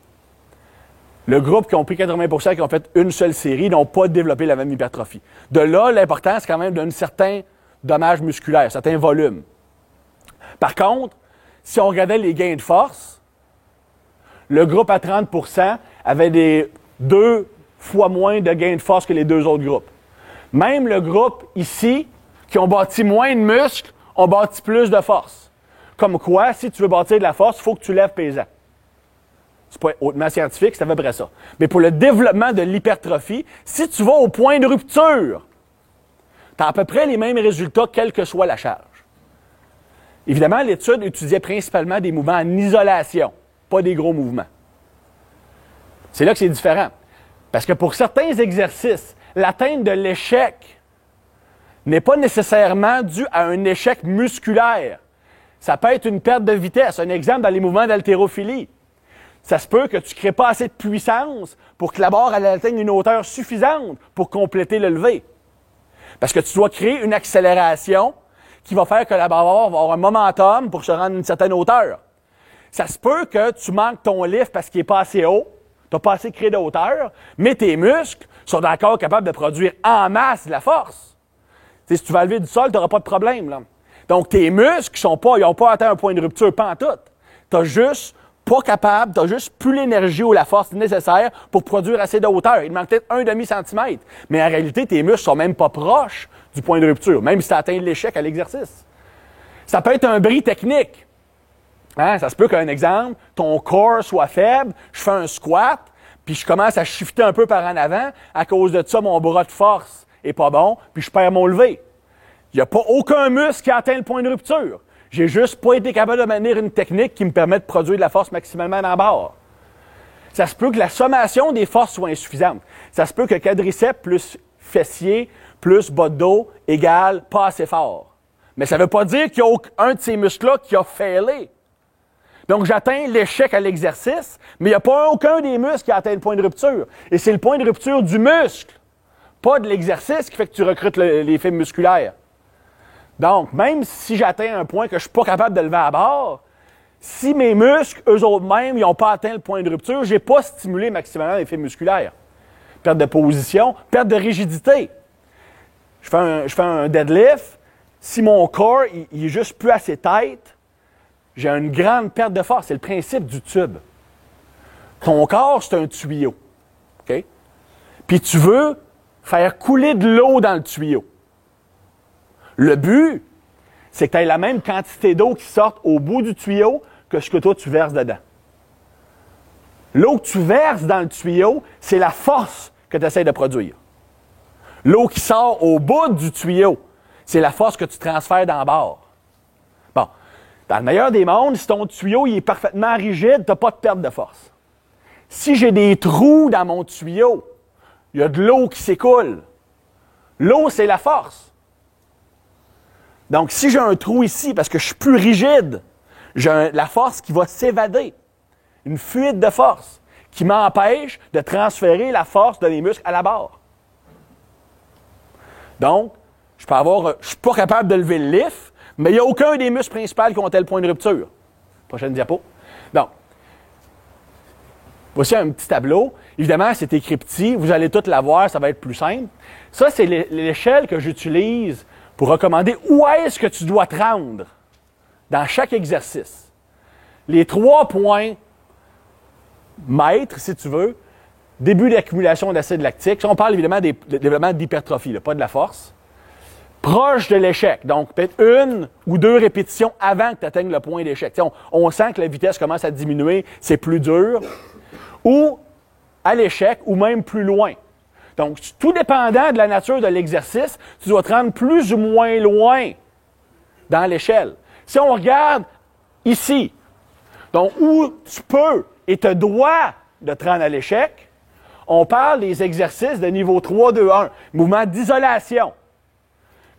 Le groupe qui ont pris 80 % qui ont fait une seule série n'ont pas développé la même hypertrophie. De là, l'importance quand même d'un certain dommage musculaire, un certain volume. Par contre, si on regardait les gains de force, le groupe à 30 % avait 2 fois moins de gains de force que les 2 autres groupes. Même le groupe ici, qui ont bâti moins de muscles, ont bâti plus de force. Comme quoi, si tu veux bâtir de la force, il faut que tu lèves pesant. C'est pas hautement scientifique, c'est à peu près ça. Mais pour le développement de l'hypertrophie, si tu vas au point de rupture, tu as à peu près les mêmes résultats, quelle que soit la charge. Évidemment, l'étude étudiait principalement des mouvements en isolation, pas des gros mouvements. C'est là que c'est différent. Parce que pour certains exercices, l'atteinte de l'échec n'est pas nécessairement dû à un échec musculaire. Ça peut être une perte de vitesse. Un exemple dans les mouvements d'haltérophilie. Ça se peut que tu ne crées pas assez de puissance pour que la barre elle atteigne une hauteur suffisante pour compléter le lever. Parce que tu dois créer une accélération qui va faire que la barre va avoir un momentum pour se rendre à une certaine hauteur. Ça se peut que tu manques ton lift parce qu'il n'est pas assez haut, tu n'as pas assez créé de hauteur, mais tes muscles sont encore capables de produire en masse de la force. T'sais, si tu vas lever du sol, tu n'auras pas de problème. Là. Donc, tes muscles ils n'ont pas atteint un point de rupture, pas en tout. Tu n'as juste pas capable, tu n'as juste plus l'énergie ou la force nécessaire pour produire assez de hauteur. Il manque peut-être 1,5 centimètre. Mais en réalité, tes muscles sont même pas proches du point de rupture, même si tu as atteint l'échec à l'exercice. Ça peut être un bris technique. Hein? Ça se peut qu'un exemple, ton corps soit faible, je fais un squat, puis je commence à shifter un peu par en avant. À cause de ça, mon bras de force est pas bon, puis je perds mon lever. Il n'y a pas aucun muscle qui a atteint le point de rupture. J'ai juste pas été capable de maintenir une technique qui me permet de produire de la force maximalement dans la barre. Ça se peut que la sommation des forces soit insuffisante. Ça se peut que quadriceps plus fessier plus bas de dos égale pas assez fort. Mais ça ne veut pas dire qu'il y a aucun de ces muscles-là qui a failé. Donc, j'atteins l'échec à l'exercice, mais il n'y a pas aucun des muscles qui a atteint le point de rupture. Et c'est le point de rupture du muscle, pas de l'exercice, qui fait que tu recrutes l'effet musculaire. Donc, même si j'atteins un point que je ne suis pas capable de lever à barre, si mes muscles, eux autres mêmes, ils n'ont pas atteint le point de rupture, je n'ai pas stimulé maximalement l'effet musculaire. Perte de position, perte de rigidité. Je fais un deadlift, si mon corps il est juste plus assez tight, j'ai une grande perte de force. C'est le principe du tube. Ton corps, c'est un tuyau. OK? Puis tu veux faire couler de l'eau dans le tuyau. Le but, c'est que tu aies la même quantité d'eau qui sorte au bout du tuyau que ce que toi, tu verses dedans. L'eau que tu verses dans le tuyau, c'est la force que tu essaies de produire. L'eau qui sort au bout du tuyau, c'est la force que tu transfères dans la barre. Bon, dans le meilleur des mondes, si ton tuyau il est parfaitement rigide, tu n'as pas de perte de force. Si j'ai des trous dans mon tuyau, il y a de l'eau qui s'écoule. L'eau, c'est la force. Donc, si j'ai un trou ici, parce que je suis plus rigide, j'ai la force qui va s'évader. Une fuite de force qui m'empêche de transférer la force de mes muscles à la barre. Donc, je suis pas capable de lever le lift, mais il n'y a aucun des muscles principaux qui ont tel point de rupture. Prochaine diapo. Donc, voici un petit tableau. Évidemment, c'est écrit petit. Vous allez tout l'avoir, ça va être plus simple. Ça, c'est l'échelle que j'utilise pour recommander où est-ce que tu dois te rendre dans chaque exercice. Les 3 points maîtres, si tu veux, début d'accumulation d'acide lactique. Ça, on parle évidemment des développements d'hypertrophie, pas de la force. Proche de l'échec, donc peut-être 1 ou 2 répétitions avant que tu atteignes le point d'échec. On sent que la vitesse commence à diminuer, c'est plus dur. Ou à l'échec, ou même plus loin. Donc, tout dépendant de la nature de l'exercice, tu dois te rendre plus ou moins loin dans l'échelle. Si on regarde ici, donc où tu peux et te dois de te rendre à l'échec, on parle des exercices de niveau 3, 2, 1, mouvement d'isolation,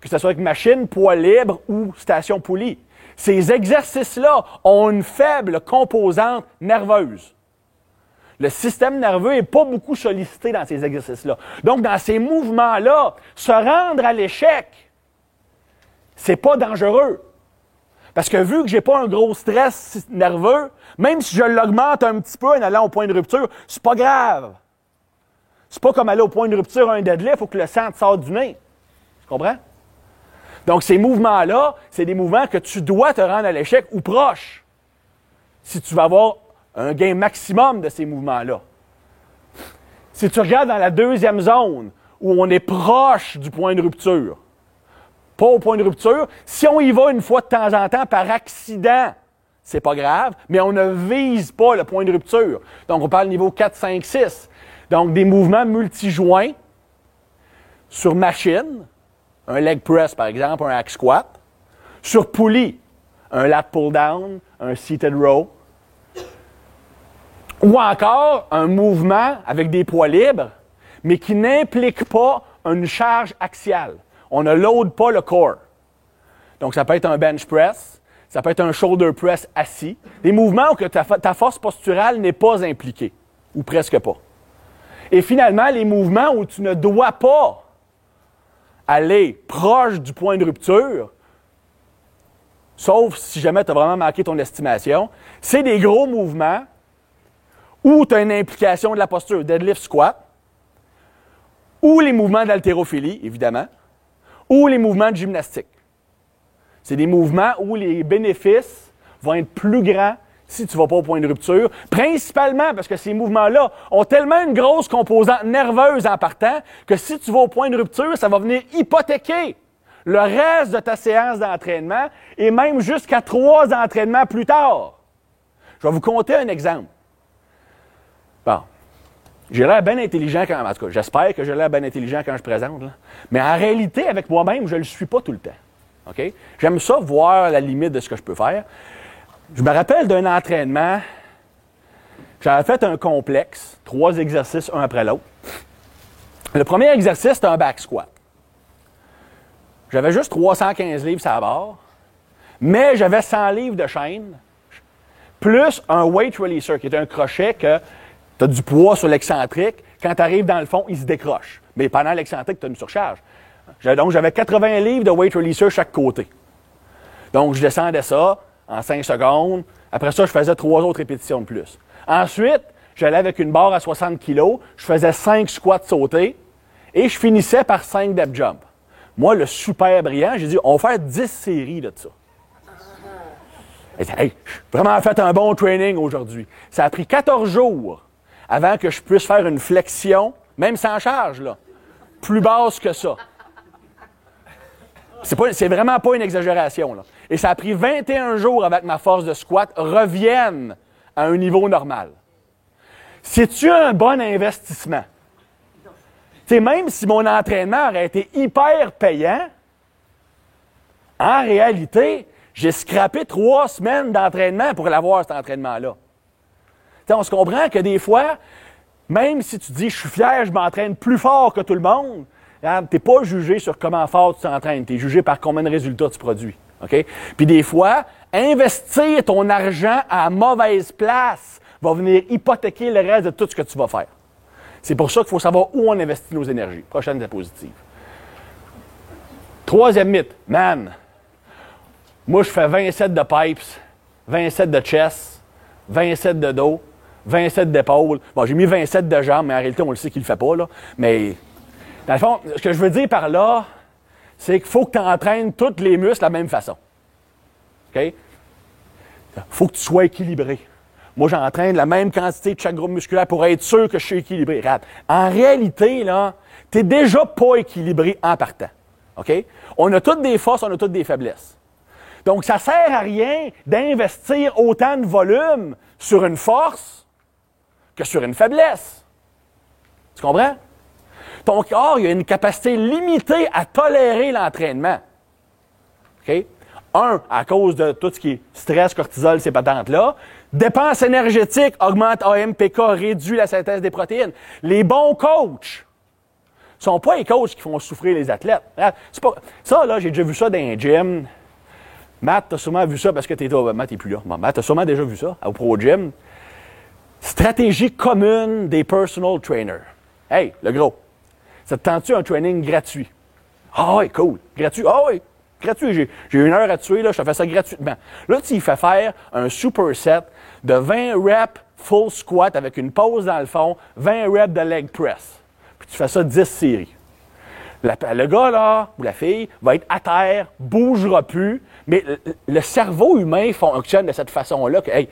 que ce soit avec machine, poids libre ou station poulie. Ces exercices-là ont une faible composante nerveuse. Le système nerveux n'est pas beaucoup sollicité dans ces exercices-là. Donc, dans ces mouvements-là, se rendre à l'échec, c'est pas dangereux. Parce que vu que j'ai pas un gros stress nerveux, même si je l'augmente un petit peu en allant au point de rupture, c'est pas grave. C'est pas comme aller au point de rupture à un deadlift, il faut que le sang te sorte du nez. Tu comprends? Donc, ces mouvements-là, c'est des mouvements que tu dois te rendre à l'échec ou proche si tu vas avoir un gain maximum de ces mouvements-là. Si tu regardes dans la deuxième zone, où on est proche du point de rupture, pas au point de rupture, si on y va une fois de temps en temps par accident, c'est pas grave, mais on ne vise pas le point de rupture. Donc, on parle niveau 4, 5, 6. Donc, des mouvements multijoints sur machine, un leg press par exemple, un hack squat, sur poulie, un lat pull down, un seated row, ou encore un mouvement avec des poids libres, mais qui n'implique pas une charge axiale. on ne load pas le core. Donc, ça peut être un bench press, ça peut être un shoulder press assis, des mouvements où que ta force posturale n'est pas impliquée, ou presque pas. Et finalement, les mouvements où tu ne dois pas aller proche du point de rupture, sauf si jamais tu as vraiment manqué ton estimation, c'est des gros mouvements où tu as une implication de la posture, deadlift, squat, ou les mouvements d'haltérophilie, évidemment, ou les mouvements de gymnastique. C'est des mouvements où les bénéfices vont être plus grands si tu ne vas pas au point de rupture, principalement parce que ces mouvements-là ont tellement une grosse composante nerveuse en partant que si tu vas au point de rupture, ça va venir hypothéquer le reste de ta séance d'entraînement et même jusqu'à 3 entraînements plus tard. Je vais vous conter un exemple. Bon, j'ai l'air bien intelligent quand... En tout cas, j'espère que j'ai l'air bien intelligent quand je présente. Là. Mais en réalité, avec moi-même, je ne le suis pas tout le temps. Okay? J'aime ça, voir la limite de ce que je peux faire. Je me rappelle d'un entraînement. J'avais fait un complexe, 3 exercices, un après l'autre. Le premier exercice, c'était un back squat. J'avais juste 315 livres sur la barre, mais j'avais 100 livres de chaîne, plus un weight releaser, qui est un crochet que tu as du poids sur l'excentrique. Quand tu arrives dans le fond, il se décroche. Mais pendant l'excentrique, tu as une surcharge. Donc, j'avais 80 livres de weight releaser chaque côté. Donc, je descendais ça en 5 secondes. Après ça, je faisais 3 autres répétitions de plus. Ensuite, j'allais avec une barre à 60 kg, je faisais 5 squats sautés et je finissais par 5 depth jump. Moi, le super brillant, j'ai dit, on va faire 10 séries de ça. Et hey, j'ai vraiment fait un bon training aujourd'hui. Ça a pris 14 jours avant que je puisse faire une flexion, même sans charge, là, plus basse que ça. C'est vraiment pas une exagération, là. Et ça a pris 21 jours avant que ma force de squat revienne à un niveau normal. C'est-tu un bon investissement? T'sais, même si mon entraînement aurait été hyper payant, en réalité, j'ai scrappé 3 semaines d'entraînement pour l'avoir, cet entraînement-là. T'sais, on se comprend que des fois, même si tu dis « je suis fier, je m'entraîne plus fort que tout le monde », tu n'es pas jugé sur comment fort tu t'entraînes, tu es jugé par combien de résultats tu produis. Okay? Puis des fois, investir ton argent à mauvaise place va venir hypothéquer le reste de tout ce que tu vas faire. C'est pour ça qu'il faut savoir où on investit nos énergies. Prochaine diapositive. 3e mythe. Man, moi je fais 27 de pipes, 27 de chest, 27 de dos, 27 d'épaules. Bon, j'ai mis 27 de jambes, mais en réalité, on le sait qu'il ne le fait pas, là. Mais, dans le fond, ce que je veux dire par là, c'est qu'il faut que tu entraînes tous les muscles de la même façon. OK? Il faut que tu sois équilibré. Moi, j'entraîne la même quantité de chaque groupe musculaire pour être sûr que je suis équilibré. Regarde, en réalité, là, tu n'es déjà pas équilibré en partant. OK? On a toutes des forces, on a toutes des faiblesses. Donc, ça ne sert à rien d'investir autant de volume sur une force que sur une faiblesse. Tu comprends? Ton corps, il a une capacité limitée à tolérer l'entraînement. OK? À cause de tout ce qui est stress, cortisol, ces patentes-là. Dépenses énergétiques, augmente AMPK, réduit la synthèse des protéines. Les bons coachs ne sont pas les coachs qui font souffrir les athlètes. Ça, là, j'ai déjà vu ça dans un gym. Matt, tu as sûrement vu ça parce que Matt n'est plus là. Bon, Matt, tu as sûrement déjà vu ça au Pro Gym. Stratégie commune des personal trainers. Hey, le gros, ça te tente-tu un training gratuit? Ah oui, cool. Gratuit? Ah oui, gratuit. J'ai 1 heure à tuer, là, je te fais ça gratuitement. Là, tu y fais faire un superset de 20 reps full squat avec une pause dans le fond, 20 reps de leg press. Puis tu fais ça 10 séries. Le gars, là, ou la fille, va être à terre, bougera plus, mais le cerveau humain fonctionne de cette façon-là que, hey,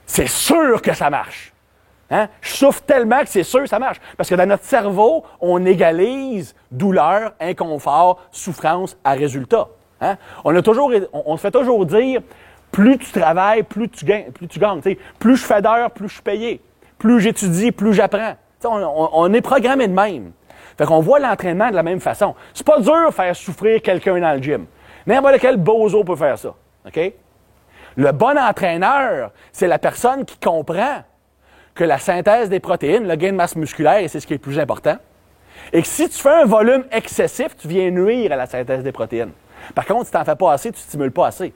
c'est sûr que ça marche. Hein? Je souffre tellement que c'est sûr que ça marche. Parce que dans notre cerveau, on égalise douleur, inconfort, souffrance à résultat. Hein? On se fait toujours dire, plus tu travailles, plus tu gagnes. Plus je fais d'heures, plus je suis payé. Plus j'étudie, plus j'apprends. On est programmé de même. Fait qu'on voit l'entraînement de la même façon. C'est pas dur de faire souffrir quelqu'un dans le gym. N'importe quel bozo peut faire ça. OK? Le bon entraîneur, c'est la personne qui comprend que la synthèse des protéines, le gain de masse musculaire, et c'est ce qui est le plus important, Et que si tu fais un volume excessif, tu viens nuire à la synthèse des protéines. Par contre, si tu n'en fais pas assez, tu ne stimules pas assez.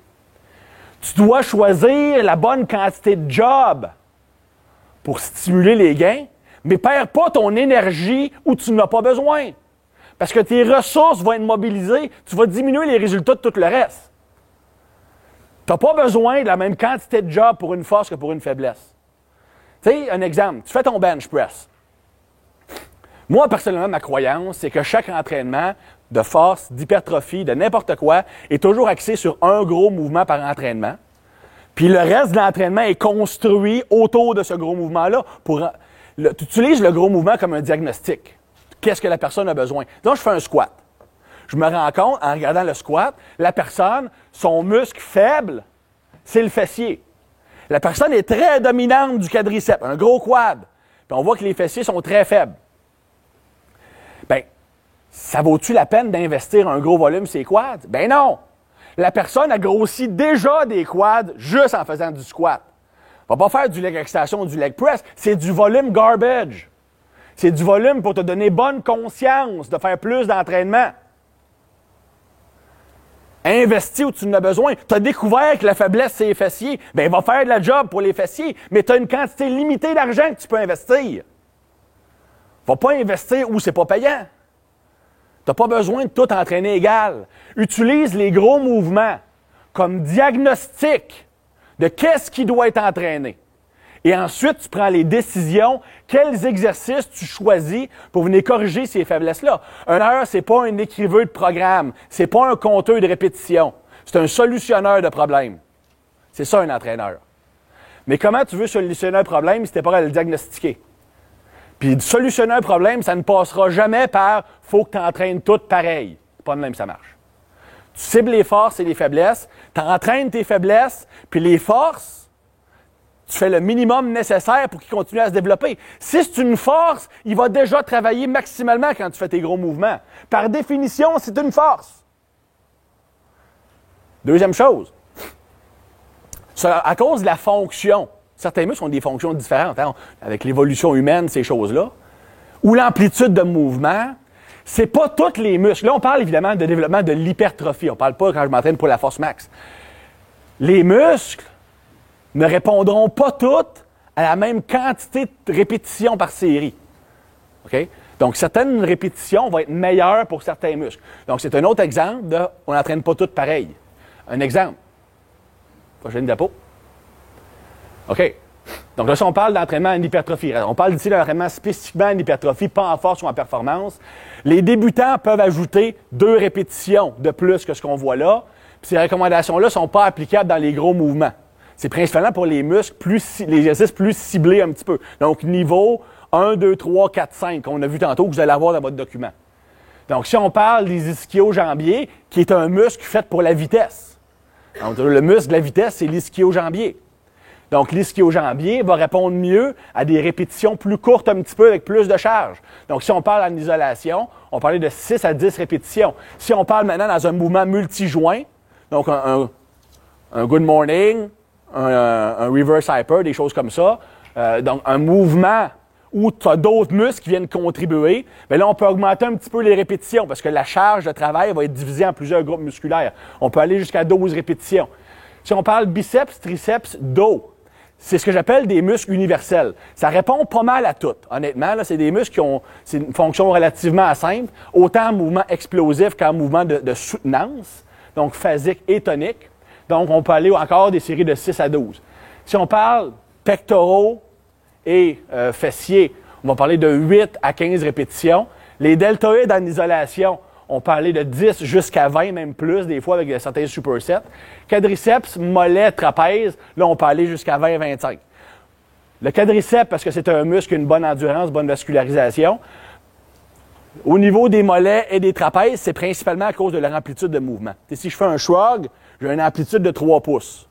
Tu dois choisir la bonne quantité de job pour stimuler les gains, mais perds pas ton énergie où tu n'as pas besoin. Parce que tes ressources vont être mobilisées, tu vas diminuer les résultats de tout le reste. Tu n'as pas besoin de la même quantité de job pour une force que pour une faiblesse. Tu sais, un exemple, tu fais ton bench press. Moi, personnellement, ma croyance, c'est que chaque entraînement de force, d'hypertrophie, de n'importe quoi, est toujours axé sur un gros mouvement par entraînement. Puis le reste de l'entraînement est construit autour de ce gros mouvement-là. Tu utilises le gros mouvement comme un diagnostic. Qu'est-ce que la personne a besoin? Donc, je fais un squat. Je me rends compte, en regardant le squat, la personne, son muscle faible, c'est le fessier. La personne est très dominante du quadriceps, un gros quad. Puis on voit que les fessiers sont très faibles. Bien, ça vaut-tu la peine d'investir un gros volume sur les quads? Ben non! La personne a grossi déjà des quads juste en faisant du squat. On va pas faire du leg extension ou du leg press, c'est du volume garbage. C'est du volume pour te donner bonne conscience de faire plus d'entraînement. Investis où tu en as besoin. Tu as découvert que la faiblesse, c'est les fessiers. Bien, va faire de la job pour les fessiers, mais tu as une quantité limitée d'argent que tu peux investir. Va pas investir où c'est pas payant. Tu n'as pas besoin de tout entraîner égal. Utilise les gros mouvements comme diagnostic de qu'est-ce qui doit être entraîné. Et ensuite, tu prends les décisions, quels exercices tu choisis pour venir corriger ces faiblesses-là. Un heure, c'est pas un écriveur de programme, c'est pas un compteur de répétition, c'est un solutionneur de problèmes. C'est ça un entraîneur. Mais comment tu veux solutionner un problème si tu n'es pas à le diagnostiquer? Puis solutionner un problème, ça ne passera jamais par « faut que tu entraînes tout pareil ». C'est pas de même ça marche. Tu cibles les forces et les faiblesses, tu entraînes tes faiblesses, puis les forces, tu fais le minimum nécessaire pour qu'il continue à se développer. Si c'est une force, il va déjà travailler maximalement quand tu fais tes gros mouvements. Par définition, c'est une force. Deuxième chose, à cause de la fonction, certains muscles ont des fonctions différentes, hein, avec l'évolution humaine, ces choses-là, ou l'amplitude de mouvement, c'est pas tous les muscles. Là, on parle évidemment de développement de l'hypertrophie. On parle pas quand je m'entraîne pour la force max. Les muscles ne répondront pas toutes à la même quantité de répétitions par série. OK? Donc, certaines répétitions vont être meilleures pour certains muscles. Donc, c'est un autre exemple de « on n'entraîne pas toutes pareil ». Un exemple. Prochaine diapo. OK. Donc là, si on parle d'entraînement en hypertrophie, on parle ici d'entraînement spécifiquement en hypertrophie, pas en force ou en performance. Les débutants peuvent ajouter 2 répétitions de plus que ce qu'on voit là. Puis ces recommandations-là ne sont pas applicables dans les gros mouvements. C'est principalement pour les muscles, les exercices plus ciblés un petit peu. Donc, niveau 1, 2, 3, 4, 5, qu'on a vu tantôt, que vous allez avoir dans votre document. Donc, si on parle des ischio-jambiers, qui est un muscle fait pour la vitesse. Donc, le muscle de la vitesse, c'est l'ischio-jambier. Donc, l'ischio-jambier va répondre mieux à des répétitions plus courtes un petit peu avec plus de charge. Donc, si on parle en isolation, on parlait de 6 à 10 répétitions. Si on parle maintenant dans un mouvement multijoint, donc un good morning, un reverse hyper, des choses comme ça. Donc, un mouvement où tu as d'autres muscles qui viennent contribuer, bien là, on peut augmenter un petit peu les répétitions parce que la charge de travail va être divisée en plusieurs groupes musculaires. On peut aller jusqu'à 12 répétitions. Si on parle biceps, triceps, dos, c'est ce que j'appelle des muscles universels. Ça répond pas mal à tout. Honnêtement, là, c'est des muscles qui ont une fonction relativement simple, autant en mouvement explosif qu'en mouvement de soutenance, donc phasique et tonique. Donc, on peut aller encore des séries de 6 à 12. Si on parle pectoraux et fessiers, on va parler de 8 à 15 répétitions. Les deltoïdes en isolation, on peut aller de 10 jusqu'à 20, même plus, des fois avec certains supersets. Quadriceps, mollet, trapèze, là, on peut aller jusqu'à 20-25. Le quadriceps, parce que c'est un muscle qui a une bonne endurance, bonne vascularisation. Au niveau des mollets et des trapèzes, c'est principalement à cause de leur amplitude de mouvement. Et si je fais un shrug, j'ai une amplitude de 3 pouces.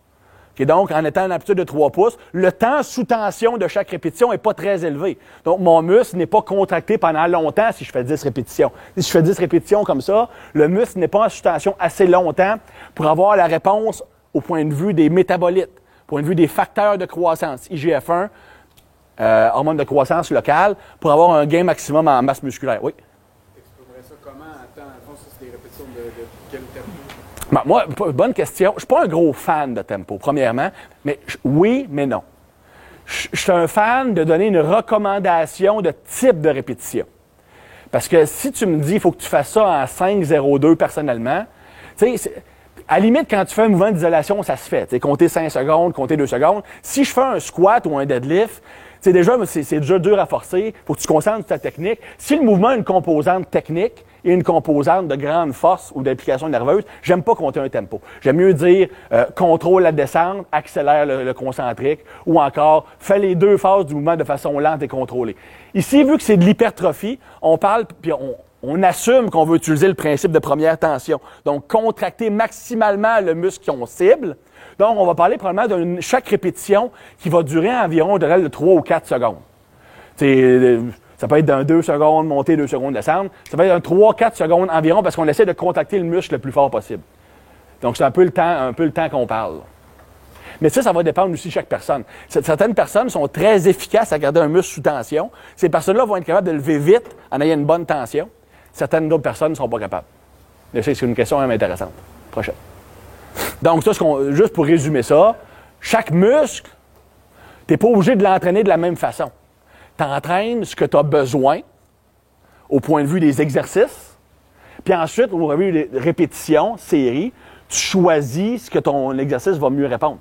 Okay, donc, en étant une amplitude de 3 pouces, le temps sous tension de chaque répétition n'est pas très élevé. Donc, mon muscle n'est pas contracté pendant longtemps si je fais 10 répétitions. Si je fais 10 répétitions comme ça, le muscle n'est pas en sous tension assez longtemps pour avoir la réponse au point de vue des métabolites, au point de vue des facteurs de croissance, IGF-1, hormone de croissance locale, pour avoir un gain maximum en masse musculaire. Oui? comment à temps? En fond, ça, c'est des répétitions de quel tempo? Ben, moi, bonne question. Je ne suis pas un gros fan de tempo, premièrement, mais oui, mais non. Je suis un fan de donner une recommandation de type de répétition. Parce que si tu me dis qu'il faut que tu fasses ça en 5-0-2 personnellement, tu sais, à la limite, quand tu fais un mouvement d'isolation, ça se fait. Tu sais, compter 5 secondes, compter 2 secondes. Si je fais un squat ou un deadlift, c'est déjà dur à forcer. Il faut que tu te concentres sur ta technique. Si le mouvement a une composante technique et une composante de grande force ou d'implication nerveuse, j'aime pas compter un tempo. J'aime mieux dire contrôle la descente, accélère le concentrique ou encore fais les deux phases du mouvement de façon lente et contrôlée. Ici, vu que c'est de l'hypertrophie, on parle puis on assume qu'on veut utiliser le principe de première tension. Donc, contracter maximalement le muscle qu'on cible. Donc, on va parler probablement de chaque répétition qui va durer environ de 3 ou 4 secondes. Ça peut être d'un 2 secondes, monter 2 secondes, descendre. Ça peut être un 3-4 secondes environ parce qu'on essaie de contracter le muscle le plus fort possible. Donc, c'est un peu le temps qu'on parle. Mais ça va dépendre aussi de chaque personne. Certaines personnes sont très efficaces à garder un muscle sous tension. Ces personnes-là vont être capables de lever vite en ayant une bonne tension. Certaines d'autres personnes ne sont pas capables. C'est une question même intéressante. Prochaine. Donc, ça, juste pour résumer ça, chaque muscle, tu n'es pas obligé de l'entraîner de la même façon. Tu entraînes ce que tu as besoin au point de vue des exercices, puis ensuite, au point de vue des répétitions, séries, tu choisis ce que ton exercice va mieux répondre.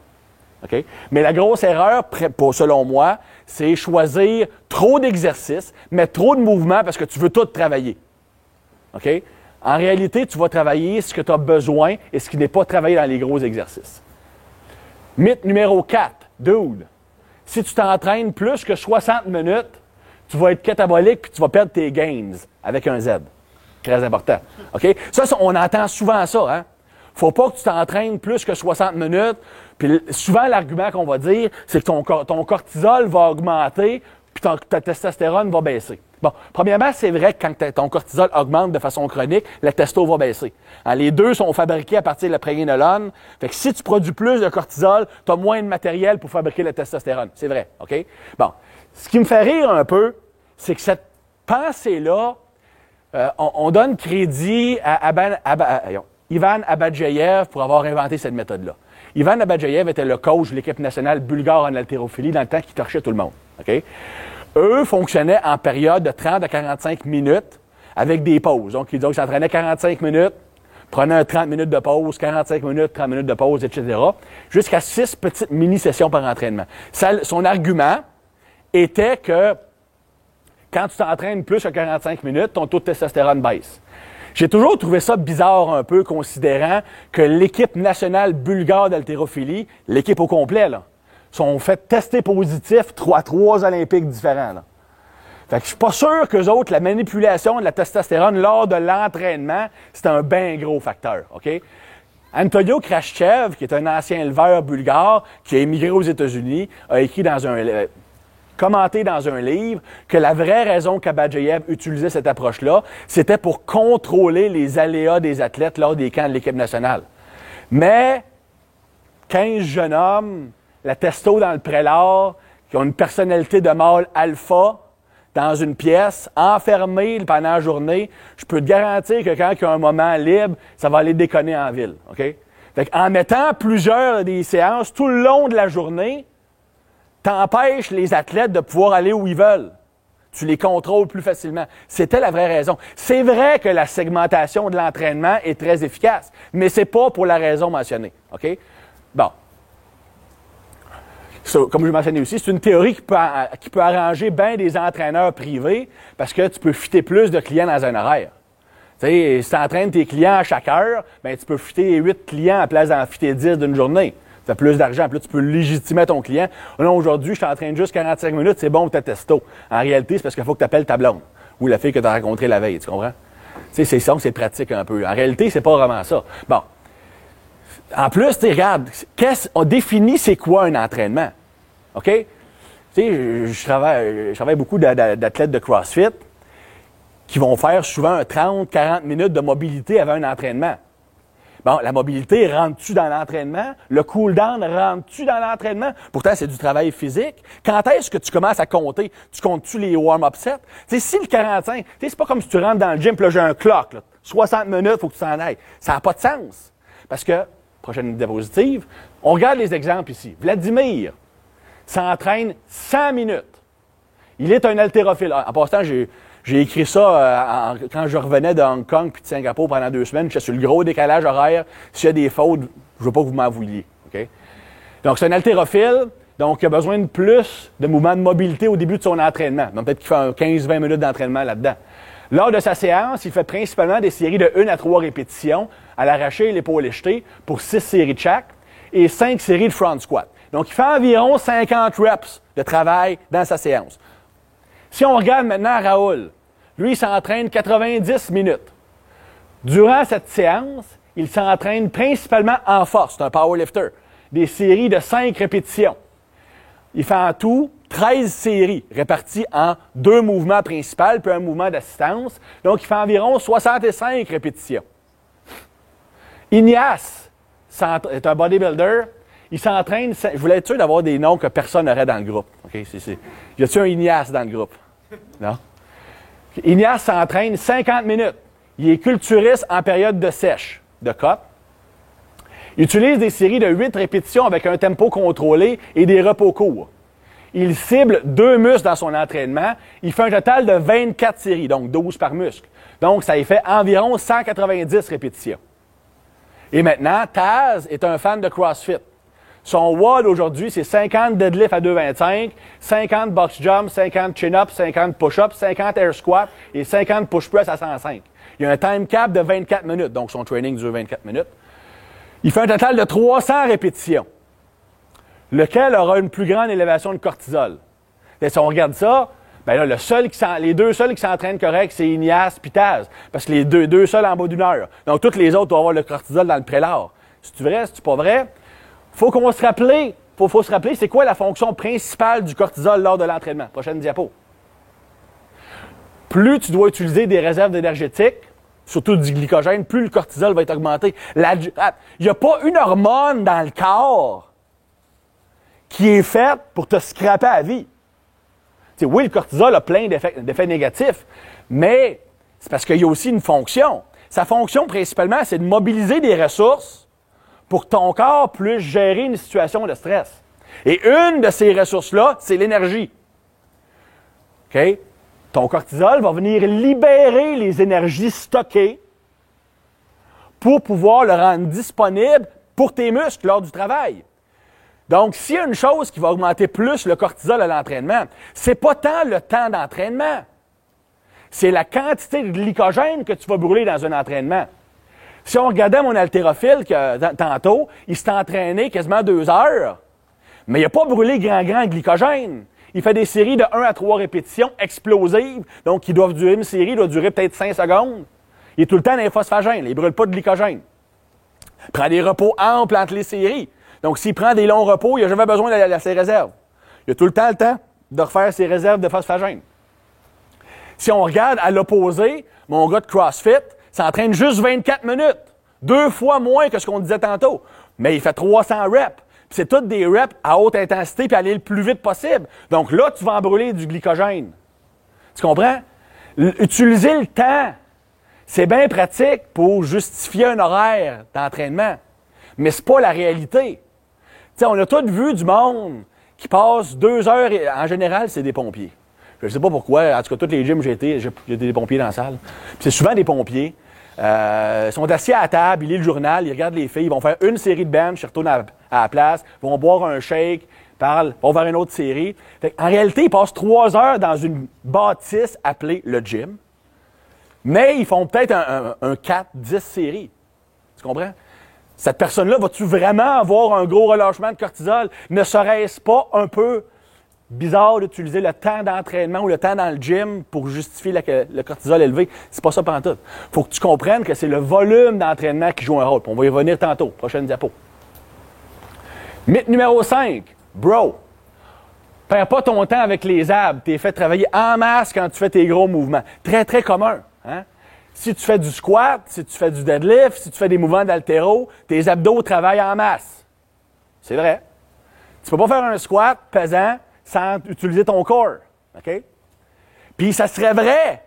Okay? Mais la grosse erreur, selon moi, c'est choisir trop d'exercices, mettre trop de mouvements parce que tu veux tout travailler. OK? En réalité, tu vas travailler ce que tu as besoin et ce qui n'est pas travaillé dans les gros exercices. Mythe numéro 4. Dude, si tu t'entraînes plus que 60 minutes, tu vas être catabolique puis tu vas perdre tes gains avec un Z. Très important. OK? Ça, on entend souvent ça. Hein? Faut pas que tu t'entraînes plus que 60 minutes. Puis souvent, l'argument qu'on va dire, c'est que ton cortisol va augmenter puis ta testostérone va baisser. Bon, premièrement, c'est vrai que quand ton cortisol augmente de façon chronique, la testo va baisser. Alors, les deux sont fabriqués à partir de la prégnénolone. Fait que si tu produis plus de cortisol, tu as moins de matériel pour fabriquer la testostérone. C'est vrai, OK? Bon, ce qui me fait rire un peu, c'est que cette pensée-là, on donne crédit à Ivan Abadjeyev pour avoir inventé cette méthode-là. Ivan Abadjeyev était le coach de l'équipe nationale bulgare en haltérophilie dans le temps qui torchait tout le monde. OK? Eux fonctionnaient en période de 30 à 45 minutes avec des pauses. Donc, ils s'entraînaient 45 minutes, prenaient 30 minutes de pause, 45 minutes, 30 minutes de pause, etc., jusqu'à 6 petites mini-sessions par entraînement. Son argument était que quand tu t'entraînes plus que 45 minutes, ton taux de testostérone baisse. J'ai toujours trouvé ça bizarre un peu, considérant que l'équipe nationale bulgare d'haltérophilie, l'équipe au complet, là, sont fait tester positifs à 3 Olympiques différents. Là. Fait que je suis pas sûr qu'eux autres, la manipulation de la testostérone lors de l'entraînement, c'est un bien gros facteur. OK? Antonio Krashchev, qui est un ancien éleveur bulgare qui a émigré aux États-Unis, a écrit commenté dans un livre que la vraie raison qu'Abadjeyev utilisait cette approche-là, c'était pour contrôler les aléas des athlètes lors des camps de l'équipe nationale. Mais 15 jeunes hommes, la testo dans le prélat, qui ont une personnalité de mâle alpha dans une pièce, enfermés pendant la journée, je peux te garantir que quand il y a un moment libre, ça va aller déconner en ville. OK? Fait en mettant plusieurs des séances tout le long de la journée, t'empêches les athlètes de pouvoir aller où ils veulent. Tu les contrôles plus facilement. C'était la vraie raison. C'est vrai que la segmentation de l'entraînement est très efficace, mais c'est pas pour la raison mentionnée. OK? Bon. Comme je mentionnais aussi, c'est une théorie qui peut arranger bien des entraîneurs privés parce que tu peux fitter plus de clients dans un horaire. Tu sais, si tu entraînes tes clients à chaque heure, bien, tu peux fitter 8 clients à place d'en fitter 10 d'une journée. Tu as plus d'argent, puis là, tu peux légitimer ton client. Non, aujourd'hui, je t'entraîne juste 45 minutes, c'est bon pour ta testo. En réalité, c'est parce qu'il faut que tu appelles ta blonde ou la fille que tu as rencontrée la veille, tu comprends? Tu sais, c'est ça, c'est pratique un peu. En réalité, c'est pas vraiment ça. Bon. En plus, tu regarde, on définit c'est quoi un entraînement. OK? Tu sais, je travaille beaucoup d'athlètes de CrossFit qui vont faire souvent 30-40 minutes de mobilité avant un entraînement. Bon, la mobilité rentre-tu dans l'entraînement? Le cool-down rentre-tu dans l'entraînement? Pourtant, c'est du travail physique. Quand est-ce que tu commences à compter? Tu comptes-tu les warm-up sets? Tu sais, si le 45, tu sais, c'est pas comme si tu rentres dans le gym, puis là, j'ai un clock, là. 60 minutes, il faut que tu t'en ailles. Ça n'a pas de sens. Parce que, prochaine diapositive, on regarde les exemples ici. Vladimir s'entraîne 100 minutes. Il est un haltérophile. En passant, j'ai écrit ça quand je revenais de Hong Kong puis de Singapour pendant 2 semaines. J'étais sur le gros décalage horaire. S'il y a des fautes, je ne veux pas que vous m'en vouliez. Okay? Donc, c'est un haltérophile. Donc, il a besoin de plus de mouvements de mobilité au début de son entraînement. Donc, peut-être qu'il fait 15-20 minutes d'entraînement là-dedans. Lors de sa séance, il fait principalement des séries de 1 à 3 répétitions à l'arraché et l'épaule jetée pour 6 séries de chaque et 5 séries de front squat. Donc, il fait environ 50 reps de travail dans sa séance. Si on regarde maintenant Raoul, lui, il s'entraîne 90 minutes. Durant cette séance, il s'entraîne principalement en force. C'est un powerlifter. Des séries de 5 répétitions. Il fait en tout 13 séries réparties en 2 mouvements principaux puis un mouvement d'assistance. Donc, il fait environ 65 répétitions. Ignace est un bodybuilder. Il s'entraîne. Je voulais être sûr d'avoir des noms que personne n'aurait dans le groupe. Okay? Y a-t-il un Ignace dans le groupe? Non? Ignace s'entraîne 50 minutes. Il est culturiste en période de sèche, de cut. Il utilise des séries de 8 répétitions avec un tempo contrôlé et des repos courts. Il cible 2 muscles dans son entraînement. Il fait un total de 24 séries, donc 12 par muscle. Donc, ça y fait environ 190 répétitions. Et maintenant, Taz est un fan de CrossFit. Son WOD aujourd'hui, c'est 50 deadlift à 2,25, 50 box jump, 50 chin-up, 50 push-up, 50 air squat et 50 push-press à 105. Il y a un time cap de 24 minutes, donc son training dure 24 minutes. Il fait un total de 300 répétitions, lequel aura une plus grande élévation de cortisol. Et si on regarde ça, ben là, les 2 seuls qui s'entraînent correct, c'est Ignace et Taz, parce que les deux seuls en bas d'1 heure. Donc, tous les autres doivent avoir le cortisol dans le prélat. C'est-tu vrai? C'est-tu pas vrai? Faut se rappeler, c'est quoi la fonction principale du cortisol lors de l'entraînement? Prochaine diapo. Plus tu dois utiliser des réserves énergétiques, surtout du glycogène, plus le cortisol va être augmenté. Il n'y a pas une hormone dans le corps qui est faite pour te scraper à vie. T'sais, oui, le cortisol a plein d'effets négatifs, mais c'est parce qu'il y a aussi une fonction. Sa fonction, principalement, c'est de mobiliser des ressources pour que ton corps puisse gérer une situation de stress. Et une de ces ressources-là, c'est l'énergie. OK? Ton cortisol va venir libérer les énergies stockées pour pouvoir le rendre disponible pour tes muscles lors du travail. Donc, s'il y a une chose qui va augmenter plus le cortisol à l'entraînement, c'est pas tant le temps d'entraînement. C'est la quantité de glycogène que tu vas brûler dans un entraînement. Si on regardait mon haltérophile tantôt, il s'est entraîné quasiment 2 heures, mais il n'a pas brûlé grand glycogène. Il fait des séries de 1 à 3 répétitions explosives, donc une série doit durer peut-être 5 secondes. Il est tout le temps dans les phosphagènes, il ne brûle pas de glycogène. Il prend des repos amples entre les séries. Donc, s'il prend des longs repos, il n'a jamais besoin de ses réserves. Il a tout le temps de refaire ses réserves de phosphagène. Si on regarde à l'opposé, mon gars de CrossFit s'entraîne juste 24 minutes, 2 fois moins que ce qu'on disait tantôt. Mais il fait 300 reps. Puis c'est toutes des reps à haute intensité puis aller le plus vite possible. Donc là, tu vas en brûler du glycogène. Tu comprends? Utiliser le temps, c'est bien pratique pour justifier un horaire d'entraînement. Mais c'est pas la réalité. Tu sais, on a tous vu du monde qui passe 2 heures, en général, c'est des pompiers. Je ne sais pas pourquoi. En tout cas, tous les gyms où j'ai des pompiers dans la salle. Puis c'est souvent des pompiers. Ils sont assis à la table, ils lisent le journal, ils regardent les filles, ils vont faire une série de bench, ils retournent à la place, ils vont boire un shake, vont faire une autre série. En réalité, ils passent 3 heures dans une bâtisse appelée le gym. Mais ils font peut-être un 4-10 séries. Tu comprends? Cette personne-là, vas-tu vraiment avoir un gros relâchement de cortisol? Ne serait-ce pas un peu bizarre d'utiliser le temps d'entraînement ou le temps dans le gym pour justifier le cortisol élevé? C'est pas ça pantoute. Faut que tu comprennes que c'est le volume d'entraînement qui joue un rôle. On va y revenir tantôt. Prochaine diapo. Mythe numéro 5. Bro, perds pas ton temps avec les abs. T'es fait travailler en masse quand tu fais tes gros mouvements. Très, très commun. Hein? si tu fais du squat, si tu fais du deadlift, si tu fais des mouvements d'haltéro, tes abdos travaillent en masse. C'est vrai. Tu ne peux pas faire un squat pesant sans utiliser ton corps. OK? Puis ça serait vrai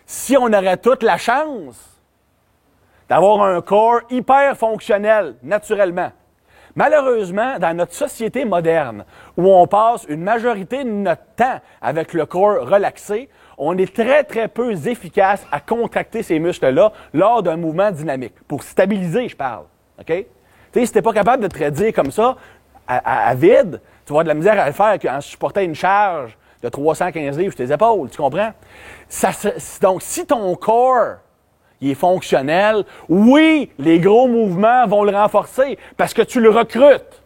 si on aurait toute la chance d'avoir un corps hyper fonctionnel, naturellement. Malheureusement, dans notre société moderne, où on passe une majorité de notre temps avec le corps relaxé, on est très, très peu efficace à contracter ces muscles-là lors d'un mouvement dynamique. Pour stabiliser, je parle. OK? Tu sais, si tu n'es pas capable de te raidir comme ça, à vide, tu vas avoir de la misère à le faire en supportant une charge de 315 livres sur tes épaules. Tu comprends? Donc, si ton corps il est fonctionnel, oui, les gros mouvements vont le renforcer parce que tu le recrutes.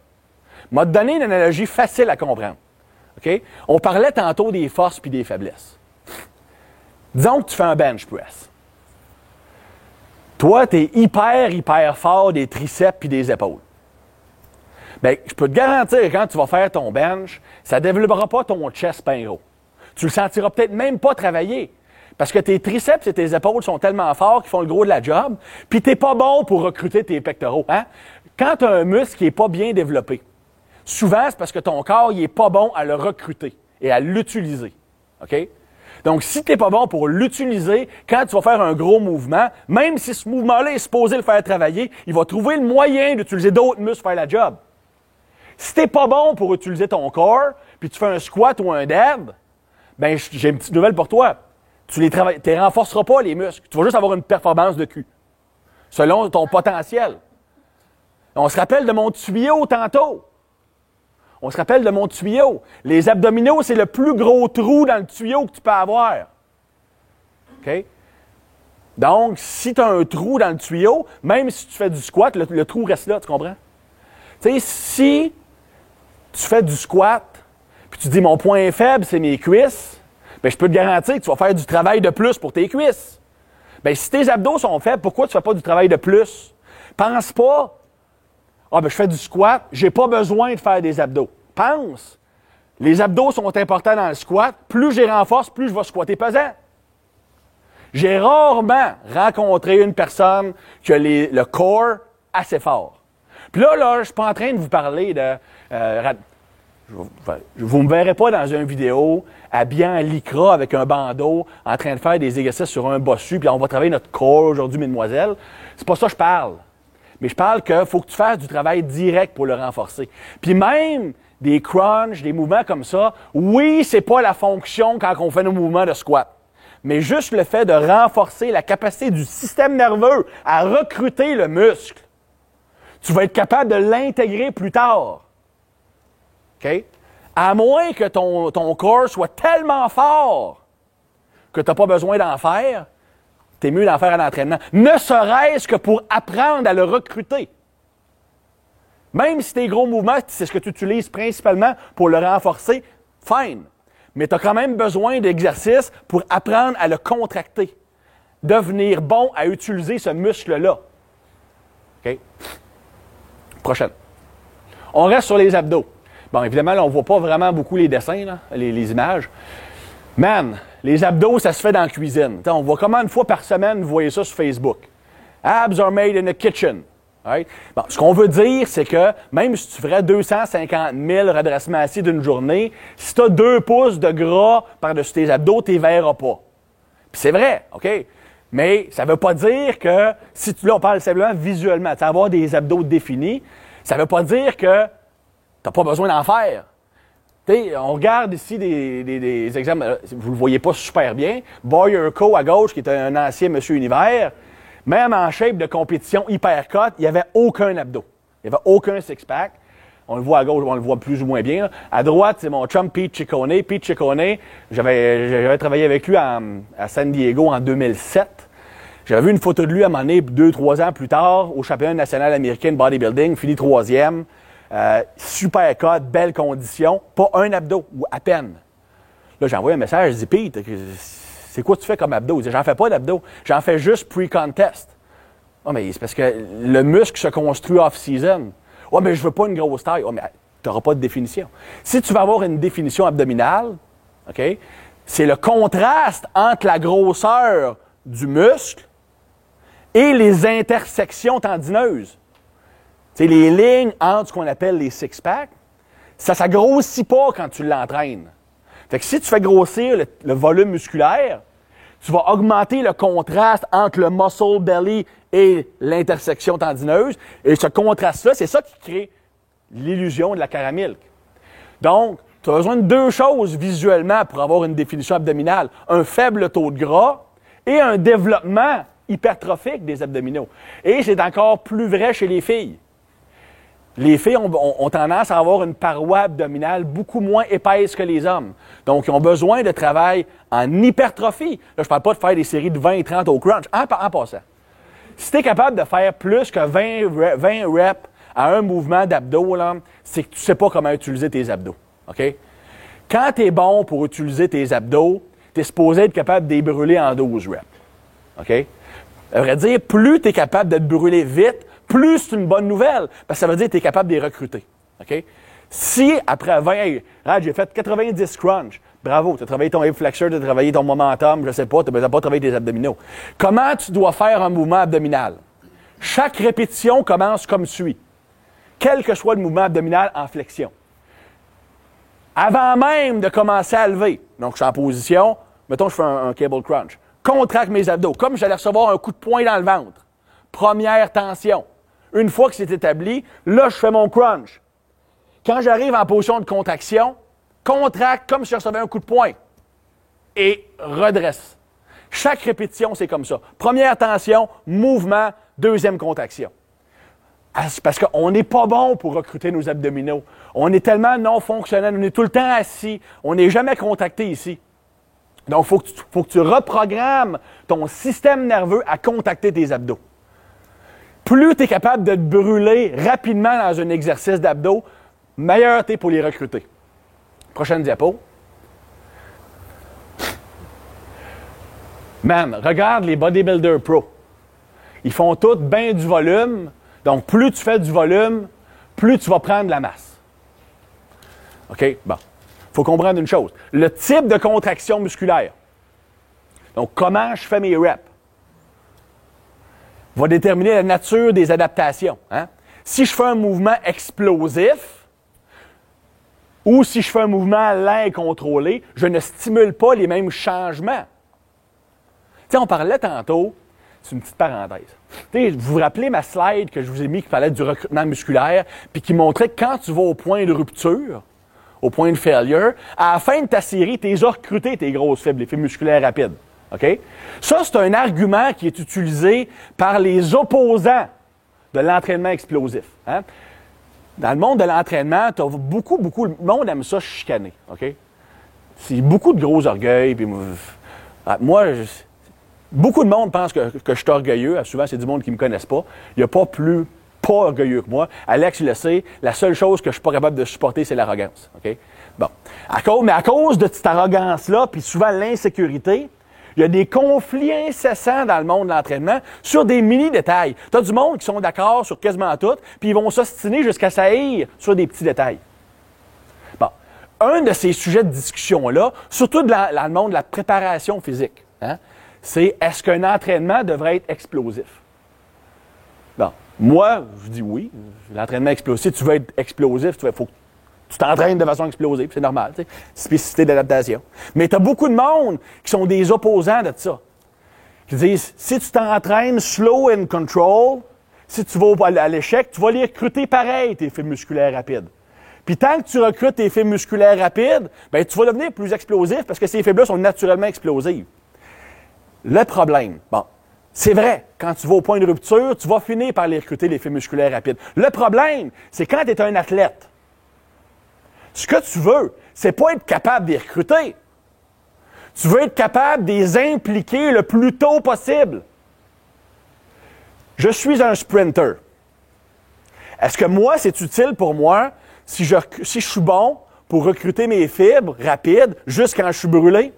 Je vais te donner une analogie facile à comprendre. OK? On parlait tantôt des forces puis des faiblesses. Disons que tu fais un bench press. Toi, tu es hyper fort des triceps puis des épaules. Bien, je peux te garantir que quand tu vas faire ton bench, ça ne développera pas ton chest bien gros. Tu le sentiras peut-être même pas travailler. Parce que tes triceps et tes épaules sont tellement forts qu'ils font le gros de la job, puis tu n'es pas bon pour recruter tes pectoraux. Hein? Quand tu as un muscle qui n'est pas bien développé, souvent, c'est parce que ton corps n'est pas bon à le recruter et à l'utiliser. OK? Donc, si tu n'es pas bon pour l'utiliser, quand tu vas faire un gros mouvement, même si ce mouvement-là est supposé le faire travailler, il va trouver le moyen d'utiliser d'autres muscles pour faire la job. Si tu n'es pas bon pour utiliser ton corps, puis tu fais un squat ou un dead, bien, j'ai une petite nouvelle pour toi. Tu ne renforceras pas, les muscles. Tu vas juste avoir une performance de cul, selon ton potentiel. On se rappelle de mon tuyau tantôt. On se rappelle de mon tuyau. Les abdominaux, c'est le plus gros trou dans le tuyau que tu peux avoir. OK? Donc, si tu as un trou dans le tuyau, même si tu fais du squat, le trou reste là, tu comprends? Tu sais, si tu fais du squat, puis tu dis mon point faible, c'est mes cuisses, bien, je peux te garantir que tu vas faire du travail de plus pour tes cuisses. Bien, si tes abdos sont faibles, pourquoi tu ne fais pas du travail de plus? Pense pas, je fais du squat, j'ai pas besoin de faire des abdos. Pense, les abdos sont importants dans le squat, plus je les renforce, plus je vais squatter pesant. J'ai rarement rencontré une personne qui a le corps assez fort. Puis là, je ne suis pas en train de vous parler de... vous ne me verrez pas dans une vidéo habillé en lycra avec un bandeau en train de faire des exercices sur un bossu, puis on va travailler notre corps aujourd'hui, mesdemoiselles. C'est pas ça que je parle. Mais je parle qu'il faut que tu fasses du travail direct pour le renforcer. Puis même des crunchs, des mouvements comme ça, oui, c'est pas la fonction quand on fait nos mouvements de squat. Mais juste le fait de renforcer la capacité du système nerveux à recruter le muscle, tu vas être capable de l'intégrer plus tard. OK? À moins que ton corps soit tellement fort que tu n'as pas besoin d'en faire, tu es mieux d'en faire à l'entraînement. Ne serait-ce que pour apprendre à le recruter. Même si tes gros mouvements, c'est ce que tu utilises principalement pour le renforcer, fine. Mais tu as quand même besoin d'exercices pour apprendre à le contracter. Devenir bon à utiliser ce muscle-là. OK? Prochaine. On reste sur les abdos. Bon, évidemment, là, on ne voit pas vraiment beaucoup les dessins, là, les images. Man, les abdos, ça se fait dans la cuisine. On voit comment une fois par semaine, vous voyez ça sur Facebook. Abs are made in the kitchen. Right? Bon, ce qu'on veut dire, c'est que même si tu ferais 250 000 redressements assis d'une journée, si tu as 2 pouces de gras par-dessus tes abdos, tu ne les verras pas. Puis c'est vrai, OK? Mais ça ne veut pas dire que, là, on parle simplement visuellement, avoir des abdos définis, ça ne veut pas dire que tu n'as pas besoin d'en faire. T'sais, on regarde ici des exemples, vous ne le voyez pas super bien. Boyer Co à gauche, qui est un ancien Monsieur Univers, même en shape de compétition hyper cut, il n'y avait aucun abdos. Il n'y avait aucun six-pack. On le voit à gauche, on le voit plus ou moins bien. Là. À droite, c'est mon chum Pete Ciccone. Pete Ciccone, j'avais travaillé avec lui à San Diego en 2007. J'avais vu une photo de lui à un moment donné, 2-3 ans plus tard, au championnat national américain de bodybuilding, fini 3e. Super cut, belle condition, pas un abdos, ou à peine. Là, j'ai envoyé un message, je dis, Pete, c'est quoi tu fais comme abdos? Il dit, j'en fais pas d'abdos, j'en fais juste pre-contest. Oh, mais c'est parce que le muscle se construit off-season. Oh, mais je veux pas une grosse taille. Oh, mais tu n'auras pas de définition. Si tu veux avoir une définition abdominale, OK, c'est le contraste entre la grosseur du muscle et les intersections tendineuses. C'est les lignes entre ce qu'on appelle les six-packs. Ça ne grossit pas quand tu l'entraînes. Fait que si tu fais grossir le volume musculaire, tu vas augmenter le contraste entre le muscle belly et l'intersection tendineuse. Et ce contraste-là, c'est ça qui crée l'illusion de la caramilk. Donc, tu as besoin de deux choses visuellement pour avoir une définition abdominale. Un faible taux de gras et un développement hypertrophique des abdominaux. Et c'est encore plus vrai chez les filles. Les filles ont tendance à avoir une paroi abdominale beaucoup moins épaisse que les hommes. Donc, ils ont besoin de travail en hypertrophie. Là, je ne parle pas de faire des séries de 20 et 30 au crunch, en passant. Si tu es capable de faire plus que 20 reps à un mouvement d'abdos, c'est que tu ne sais pas comment utiliser tes abdos. OK? Quand tu es bon pour utiliser tes abdos, tu es supposé être capable de les brûler en 12 reps. OK? À vrai dire, plus tu es capable de te brûler vite, plus c'est une bonne nouvelle, parce que ça veut dire que tu es capable de les recruter. OK? Si, après 20, j'ai fait 90 crunch, bravo, tu as travaillé ton hip flexor, tu as travaillé ton momentum, je ne sais pas, tu n'as pas travaillé tes abdominaux. Comment tu dois faire un mouvement abdominal? Chaque répétition commence comme suit. Quel que soit le mouvement abdominal en flexion. Avant même de commencer à lever, donc je suis en position, mettons je fais un cable crunch, contracte mes abdos, comme j'allais recevoir un coup de poing dans le ventre. Première tension. Une fois que c'est établi, là, je fais mon crunch. Quand j'arrive en position de contraction, contracte comme si je recevais un coup de poing et redresse. Chaque répétition, c'est comme ça. Première tension, mouvement, deuxième contraction. Parce qu'on n'est pas bon pour recruter nos abdominaux. On est tellement non fonctionnel, on est tout le temps assis, on n'est jamais contracté ici. Donc, il faut que tu reprogrammes ton système nerveux à contacter tes abdos. Plus tu es capable de te brûler rapidement dans un exercice d'abdos, meilleur tu es pour les recruter. Prochaine diapo. Man, regarde les bodybuilders pro. Ils font tous bien du volume. Donc, plus tu fais du volume, plus tu vas prendre de la masse. OK? Bon. Il faut comprendre une chose. Le type de contraction musculaire. Donc, comment je fais mes reps va déterminer la nature des adaptations. Hein? Si je fais un mouvement explosif ou si je fais un mouvement lent et contrôlé, je ne stimule pas les mêmes changements. Tu sais, on parlait tantôt, c'est une petite parenthèse. Tu sais, vous vous rappelez ma slide que je vous ai mis qui parlait du recrutement musculaire puis qui montrait que quand tu vas au point de rupture, au point de failure, à la fin de ta série, tu les as recrutés, tes grosses fibres, les fibres musculaires rapides. OK? Ça, c'est un argument qui est utilisé par les opposants de l'entraînement explosif. Hein? Dans le monde de l'entraînement, tu as beaucoup, le monde aime ça chicaner. OK? C'est beaucoup de gros orgueils. Puis moi, beaucoup de monde pense que je suis orgueilleux. Souvent, c'est du monde qui ne me connaissent pas. Il n'y a pas orgueilleux que moi. Alex, il le sait. La seule chose que je ne suis pas capable de supporter, c'est l'arrogance. OK? Bon. Mais à cause de cette arrogance-là, puis souvent l'insécurité, il y a des conflits incessants dans le monde de l'entraînement sur des mini-détails. Tu as du monde qui sont d'accord sur quasiment tout, puis ils vont s'ostiner jusqu'à s'haïr sur des petits détails. Bon. Un de ces sujets de discussion-là, surtout dans le monde de la préparation physique, hein, c'est est-ce qu'un entraînement devrait être explosif? Bon. Moi, je dis oui. L'entraînement explosif, si tu veux être explosif, il faut que tu t'entraînes de façon explosive, c'est normal, tu sais, spécificité d'adaptation. Mais tu as beaucoup de monde qui sont des opposants de ça. Qui disent, si tu t'entraînes slow and control, si tu vas à l'échec, tu vas les recruter pareil, tes fibres musculaires rapides. Puis tant que tu recrutes tes fibres musculaires rapides, ben tu vas devenir plus explosif parce que ces fibres-là sont naturellement explosives. Le problème, c'est vrai, quand tu vas au point de rupture, tu vas finir par les recruter, les fibres musculaires rapides. Le problème, c'est quand tu es un athlète. Ce que tu veux, c'est pas être capable de les recruter. Tu veux être capable de les impliquer le plus tôt possible. Je suis un sprinter. Est-ce que moi, c'est utile pour moi si je suis bon pour recruter mes fibres rapides juste quand je suis brûlé?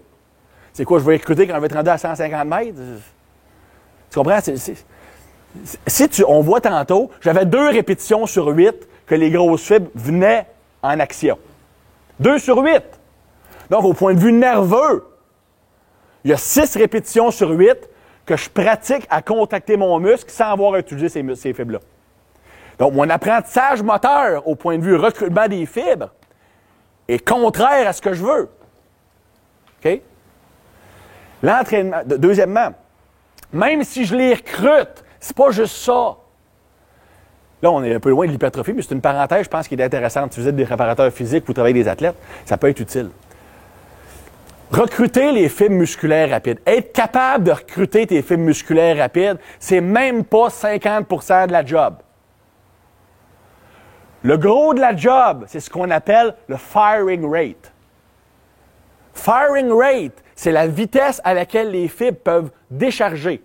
C'est quoi, je vais recruter quand je vais être rendu à 150 mètres? Tu comprends? On voit tantôt, j'avais 2 répétitions sur 8 que les grosses fibres venaient en action. 2 sur 8. Donc, au point de vue nerveux, il y a 6 répétitions sur 8 que je pratique à contracter mon muscle sans avoir utilisé ces fibres-là. Donc, mon apprentissage moteur, au point de vue recrutement des fibres, est contraire à ce que je veux. OK? L'entraînement. Deuxièmement, même si je les recrute, c'est pas juste ça. Là, on est un peu loin de l'hypertrophie, mais c'est une parenthèse, je pense, qui est intéressante. Si vous êtes des préparateurs physiques, vous travaillez avec des athlètes, ça peut être utile. Recruter les fibres musculaires rapides. Être capable de recruter tes fibres musculaires rapides, c'est même pas 50% de la job. Le gros de la job, c'est ce qu'on appelle le firing rate. Firing rate, c'est la vitesse à laquelle les fibres peuvent décharger.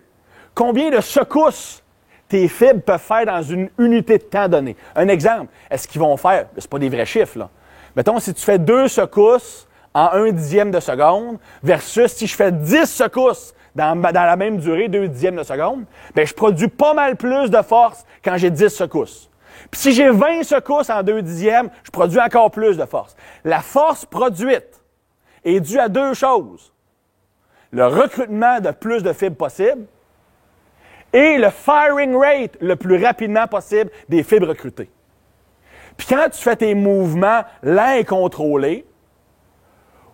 Combien de secousses tes fibres peuvent faire dans une unité de temps donnée. Un exemple, est-ce qu'ils vont faire, c'est pas des vrais chiffres, là. Mettons, si tu fais 2 secousses en 1/10 de seconde, versus si je fais 10 secousses dans la même durée, 2/10 de seconde, bien, je produis pas mal plus de force quand j'ai 10 secousses. Puis si j'ai 20 secousses en 2/10, je produis encore plus de force. La force produite est due à 2 choses. Le recrutement de plus de fibres possible et le firing rate le plus rapidement possible des fibres recrutées. Puis quand tu fais tes mouvements lents et contrôlés,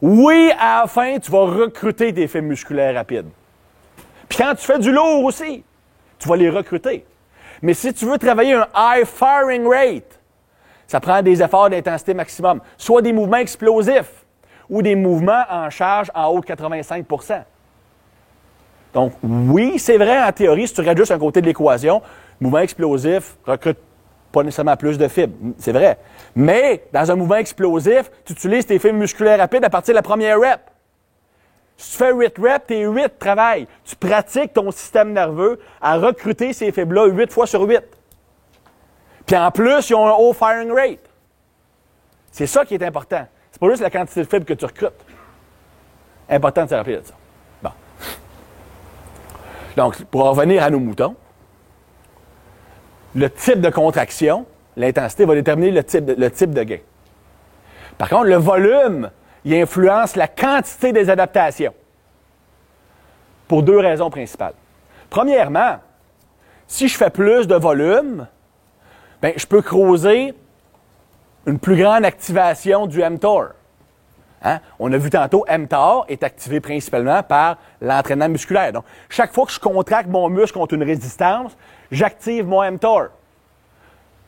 oui, à la fin, tu vas recruter tes fibres musculaires rapides. Puis quand tu fais du lourd aussi, tu vas les recruter. Mais si tu veux travailler un high firing rate, ça prend des efforts d'intensité maximum, soit des mouvements explosifs ou des mouvements en charge en haut de 85%. Donc, oui, c'est vrai en théorie, si tu regardes juste un côté de l'équation, mouvement explosif recrute pas nécessairement plus de fibres, c'est vrai. Mais, dans un mouvement explosif, tu utilises tes fibres musculaires rapides à partir de la première rep. Si tu fais 8 reps, tes 8 travaillent. Tu pratiques ton système nerveux à recruter ces fibres-là 8 fois sur 8. Puis en plus, ils ont un haut firing rate. C'est ça qui est important. C'est pas juste la quantité de fibres que tu recrutes. Important de se rappeler de ça. Bon. Donc, pour revenir à nos moutons, le type de contraction, l'intensité va déterminer le type de gain. Par contre, le volume, il influence la quantité des adaptations. Pour 2 raisons principales. Premièrement, si je fais plus de volume, bien, je peux causer une plus grande activation du mTOR. Hein? On a vu tantôt, mTOR est activé principalement par l'entraînement musculaire. Donc, chaque fois que je contracte mon muscle contre une résistance, j'active mon mTOR.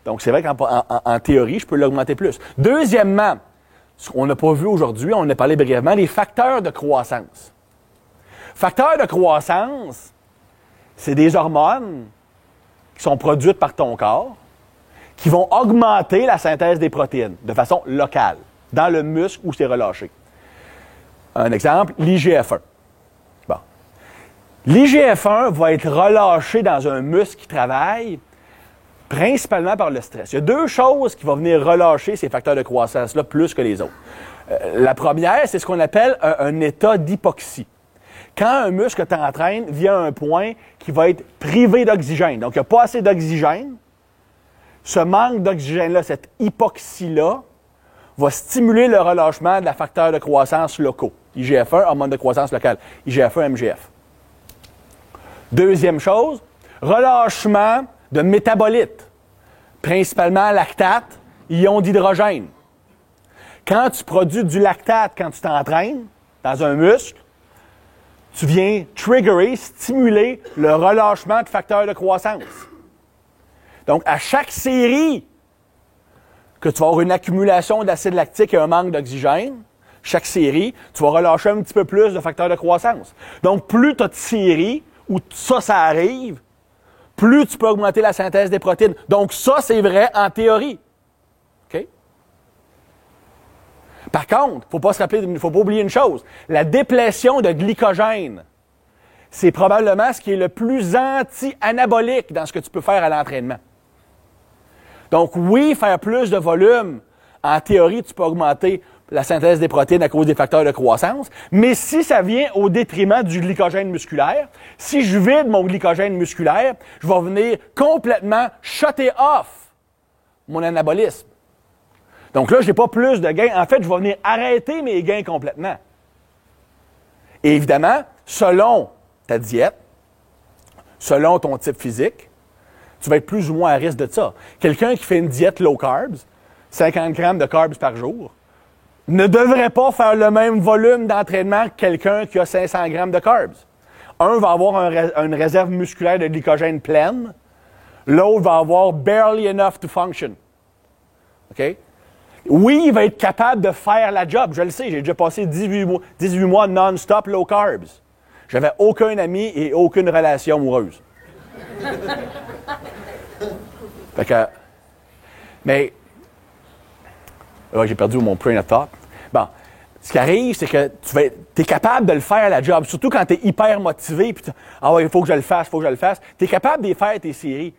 Donc, c'est vrai qu'en théorie, je peux l'augmenter plus. Deuxièmement, ce qu'on n'a pas vu aujourd'hui, on en a parlé brièvement, les facteurs de croissance. Facteurs de croissance, c'est des hormones qui sont produites par ton corps, qui vont augmenter la synthèse des protéines de façon locale, dans le muscle où c'est relâché. Un exemple, l'IGF-1. Bon. L'IGF-1 va être relâché dans un muscle qui travaille principalement par le stress. Il y a 2 choses qui vont venir relâcher ces facteurs de croissance-là plus que les autres. La première, c'est ce qu'on appelle un état d'hypoxie. Quand un muscle t'entraîne vient à un point qui va être privé d'oxygène, donc il n'y a pas assez d'oxygène, ce manque d'oxygène-là, cette hypoxie-là, va stimuler le relâchement de la facteur de croissance locaux. IGF-1, hormone de croissance locale. IGF-1, MGF. Deuxième chose, relâchement de métabolites, principalement lactate, ion d'hydrogène. Quand tu produis du lactate quand tu t'entraînes dans un muscle, tu viens triggerer, stimuler le relâchement de facteurs de croissance. Donc, à chaque série que tu vas avoir une accumulation d'acide lactique et un manque d'oxygène, chaque série, tu vas relâcher un petit peu plus de facteurs de croissance. Donc, plus tu as de séries où ça arrive, plus tu peux augmenter la synthèse des protéines. Donc, ça, c'est vrai en théorie. OK? Par contre, il ne faut pas oublier une chose. La déplétion de glycogène, c'est probablement ce qui est le plus anti-anabolique dans ce que tu peux faire à l'entraînement. Donc, oui, faire plus de volume, en théorie, tu peux augmenter la synthèse des protéines à cause des facteurs de croissance, mais si ça vient au détriment du glycogène musculaire, si je vide mon glycogène musculaire, je vais venir complètement shutter off mon anabolisme. Donc là, je n'ai pas plus de gains. En fait, je vais venir arrêter mes gains complètement. Et évidemment, selon ta diète, selon ton type physique, tu vas être plus ou moins à risque de ça. Quelqu'un qui fait une diète low carbs, 50 grammes de carbs par jour, ne devrait pas faire le même volume d'entraînement que quelqu'un qui a 500 grammes de carbs. Un va avoir une réserve musculaire de glycogène pleine, l'autre va avoir barely enough to function. OK? Oui, il va être capable de faire la job. Je le sais, j'ai déjà passé 18 mois non-stop low carbs. J'avais aucun ami et aucune relation amoureuse. Fait que, mais, j'ai perdu mon train of thought. Bon, ce qui arrive, c'est que tu es capable de le faire la job, surtout quand tu es hyper motivé, puis ah ouais, il faut que je le fasse, il faut que je le fasse. Tu es capable de faire tes séries.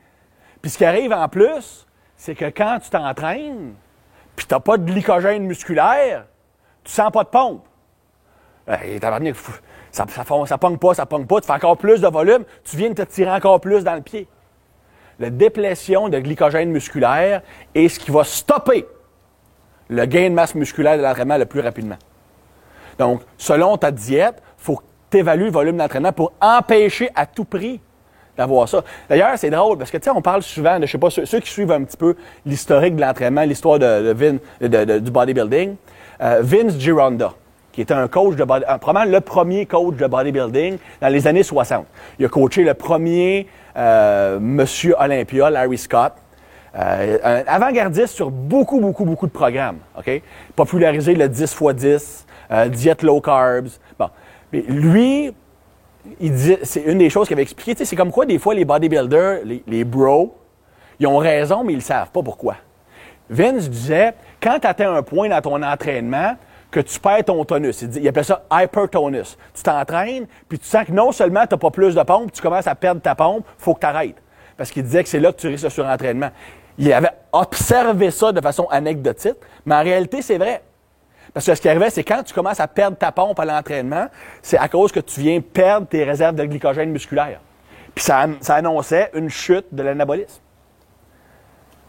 Puis ce qui arrive en plus, c'est que quand tu t'entraînes, puis tu n'as pas de glycogène musculaire, tu sens pas de pompe. Ça pogne pas, tu fais encore plus de volume, tu viens de te tirer encore plus dans le pied. La déplétion de glycogène musculaire est ce qui va stopper le gain de masse musculaire de l'entraînement le plus rapidement. Donc, selon ta diète, il faut que tu évalues le volume d'entraînement pour empêcher à tout prix d'avoir ça. D'ailleurs, c'est drôle parce que, tu sais, on parle souvent de, je sais pas, ceux qui suivent un petit peu l'historique de l'entraînement, l'histoire du bodybuilding, Vince Gironda, qui était un coach de probablement le premier coach de bodybuilding dans les années 60. Il a coaché le premier Monsieur Olympia, Larry Scott, un avant-gardiste sur beaucoup de programmes. OK? Popularisé le 10x10, diète low carbs. Bon. Mais lui, il dit, c'est une des choses qu'il avait expliqué. Tu sais, c'est comme quoi, des fois, les bodybuilders, les bros, ils ont raison, mais ils ne savent pas pourquoi. Vince disait, quand tu atteins un point dans ton entraînement, que tu perds ton tonus. Il appelle ça hypertonus. Tu t'entraînes, puis tu sens que non seulement tu n'as pas plus de pompe, tu commences à perdre ta pompe, il faut que tu arrêtes. Parce qu'il disait que c'est là que tu risques le surentraînement. Il avait observé ça de façon anecdotique, mais en réalité, c'est vrai. Parce que ce qui arrivait, c'est quand tu commences à perdre ta pompe à l'entraînement, c'est à cause que tu viens perdre tes réserves de glycogène musculaire. Puis ça annonçait une chute de l'anabolisme.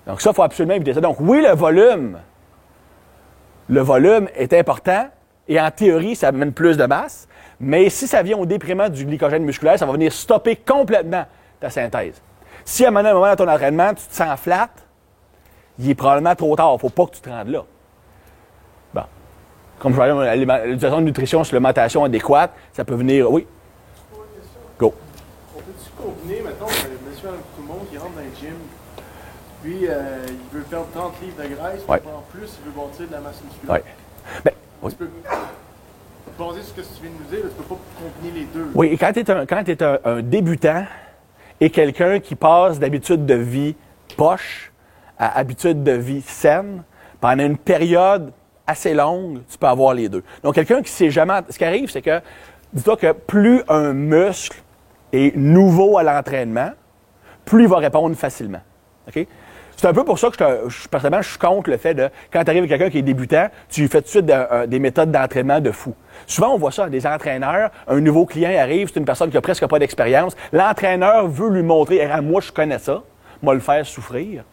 Donc ça, il faut absolument éviter ça. Donc oui, le volume est important et en théorie, ça amène plus de masse, mais si ça vient au déprimant du glycogène musculaire, ça va venir stopper complètement ta synthèse. Si à un moment dans ton entraînement, tu te sens flat, il est probablement trop tard. Il ne faut pas que tu te rendes là. Bon. Comme je parlais, l'utilisation de nutrition, supplémentation adéquate, ça peut venir. Oui? Go. On peut-tu combiner, mettons, monsieur tout le monde qui rentre dans le gym, puis il veut perdre 30 livres de graisse, puis en plus, il veut bâtir de la masse musculaire. Oui. Ben, oui. Tu peux, basé sur ce que tu viens de nous dire, tu ne peux pas combiner les deux. Oui, et quand tu es un débutant et quelqu'un qui passe d'habitude de vie poche à habitude de vie saine, pendant une période assez longue, tu peux avoir les deux. Donc, quelqu'un qui sait jamais... Ce qui arrive, c'est que, dis-toi que plus un muscle est nouveau à l'entraînement, plus il va répondre facilement. OK? C'est un peu pour ça que personnellement, je suis contre le fait de, quand tu arrives avec quelqu'un qui est débutant, tu lui fais tout de suite des méthodes d'entraînement de fou. Souvent, on voit ça, des entraîneurs, un nouveau client arrive, c'est une personne qui a presque pas d'expérience. L'entraîneur veut lui montrer, « Moi, je connais ça, moi le faire souffrir. »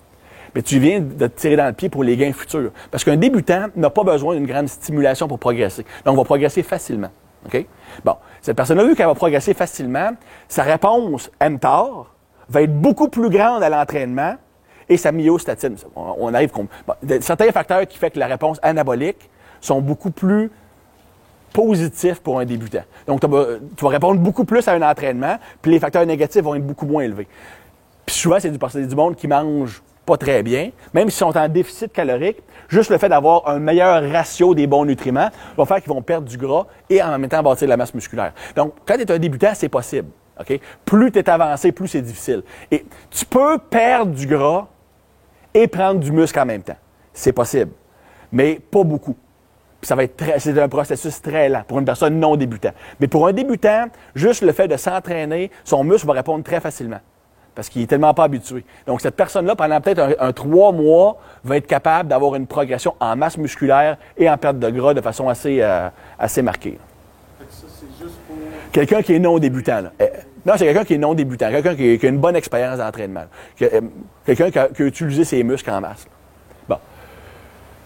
Mais tu viens de te tirer dans le pied pour les gains futurs. Parce qu'un débutant n'a pas besoin d'une grande stimulation pour progresser. Donc, va progresser facilement. OK? Bon, cette personne-là, vu qu'elle va progresser facilement, sa réponse mTOR va être beaucoup plus grande à l'entraînement et sa myostatine. On arrive certains facteurs qui font que la réponse anabolique sont beaucoup plus positifs pour un débutant. Donc, tu vas répondre beaucoup plus à un entraînement, puis les facteurs négatifs vont être beaucoup moins élevés. Puis souvent, c'est du monde qui mange pas très bien, même s'ils sont en déficit calorique, juste le fait d'avoir un meilleur ratio des bons nutriments va faire qu'ils vont perdre du gras et en même temps bâtir de la masse musculaire. Donc, quand tu es un débutant, c'est possible. Okay? Plus tu es avancé, plus c'est difficile. Et tu peux perdre du gras et prendre du muscle en même temps. C'est possible, mais pas beaucoup. Puis ça va être c'est un processus très lent pour une personne non débutante. Mais pour un débutant, juste le fait de s'entraîner, son muscle va répondre très facilement. Parce qu'il n'est tellement pas habitué. Donc, cette personne-là, pendant peut-être un 3 mois, va être capable d'avoir une progression en masse musculaire et en perte de gras de façon assez marquée. Ça, c'est juste pour... Quelqu'un qui est non débutant. Là. Non, c'est quelqu'un qui est non débutant. Quelqu'un qui a une bonne expérience d'entraînement. Quelqu'un qui a utilisé ses muscles en masse. Là. Bon.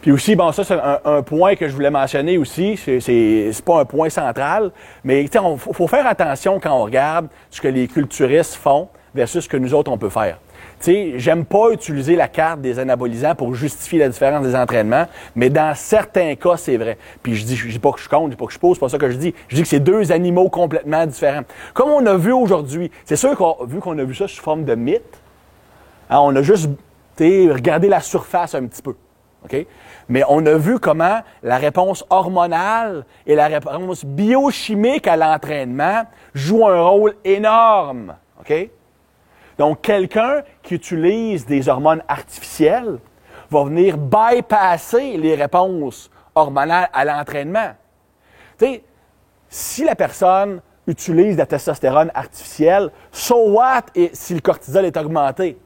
Puis aussi, bon, ça, c'est un point que je voulais mentionner aussi. C'est pas un point central, mais il faut faire attention quand on regarde ce que les culturistes font versus ce que nous autres, on peut faire. Tu sais, j'aime pas utiliser la carte des anabolisants pour justifier la différence des entraînements, mais dans certains cas, c'est vrai. Puis je dis pas que je compte, je dis pas que je pose, c'est pas ça que je dis. Je dis que c'est deux animaux complètement différents. Comme on a vu aujourd'hui, c'est sûr vu qu'on a vu ça sous forme de mythe, hein, on a juste regardé la surface un petit peu. OK? Mais on a vu comment la réponse hormonale et la réponse biochimique à l'entraînement jouent un rôle énorme. OK? Donc, quelqu'un qui utilise des hormones artificielles va venir bypasser les réponses hormonales à l'entraînement. Tu sais, si la personne utilise de la testostérone artificielle, so what si le cortisol est augmenté?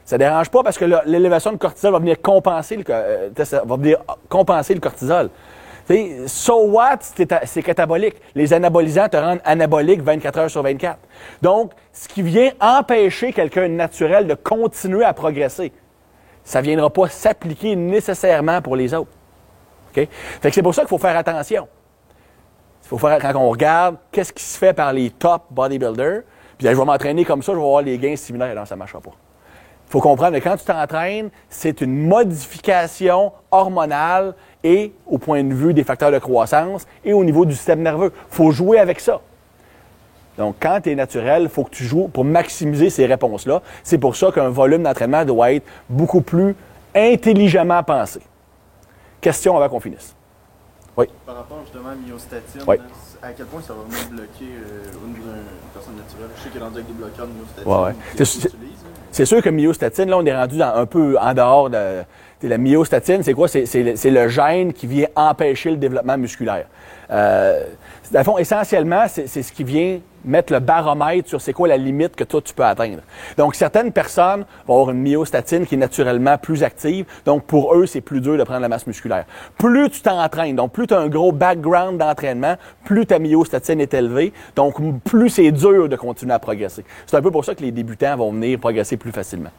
Ça ne dérange pas parce que l'élévation de cortisol va venir compenser le cortisol. T'sais, so what, c'est catabolique. Les anabolisants te rendent anabolique 24 heures sur 24. Donc, ce qui vient empêcher quelqu'un de naturel de continuer à progresser, ça ne viendra pas s'appliquer nécessairement pour les autres. Okay? Fait que c'est pour ça qu'il faut faire attention. Quand on regarde qu'est-ce qui se fait par les top bodybuilders, puis je vais m'entraîner comme ça, je vais avoir les gains similaires. Non, ça ne marchera pas. Il faut comprendre que quand tu t'entraînes, c'est une modification hormonale et au point de vue des facteurs de croissance et au niveau du système nerveux. Il faut jouer avec ça. Donc, quand tu es naturel, il faut que tu joues pour maximiser ces réponses-là. C'est pour ça qu'un volume d'entraînement doit être beaucoup plus intelligemment pensé. Question avant qu'on finisse. Oui. Par rapport justement à myostatine, oui. À quel point ça va venir bloquer au niveau d'une personne naturelle? Je sais qu'il est rendu avec des bloqueurs de Ouais. myostatine. C'est sûr que myostatine, là, on est rendu un peu en dehors de... La myostatine, c'est quoi? C'est le gène qui vient empêcher le développement musculaire. Dans le fond, essentiellement, c'est ce qui vient mettre le baromètre sur c'est quoi la limite que toi, tu peux atteindre. Donc, certaines personnes vont avoir une myostatine qui est naturellement plus active. Donc, pour eux, c'est plus dur de prendre la masse musculaire. Plus tu t'entraînes, donc plus tu as un gros background d'entraînement, plus ta myostatine est élevée. Donc, plus c'est dur de continuer à progresser. C'est un peu pour ça que les débutants vont venir progresser plus facilement.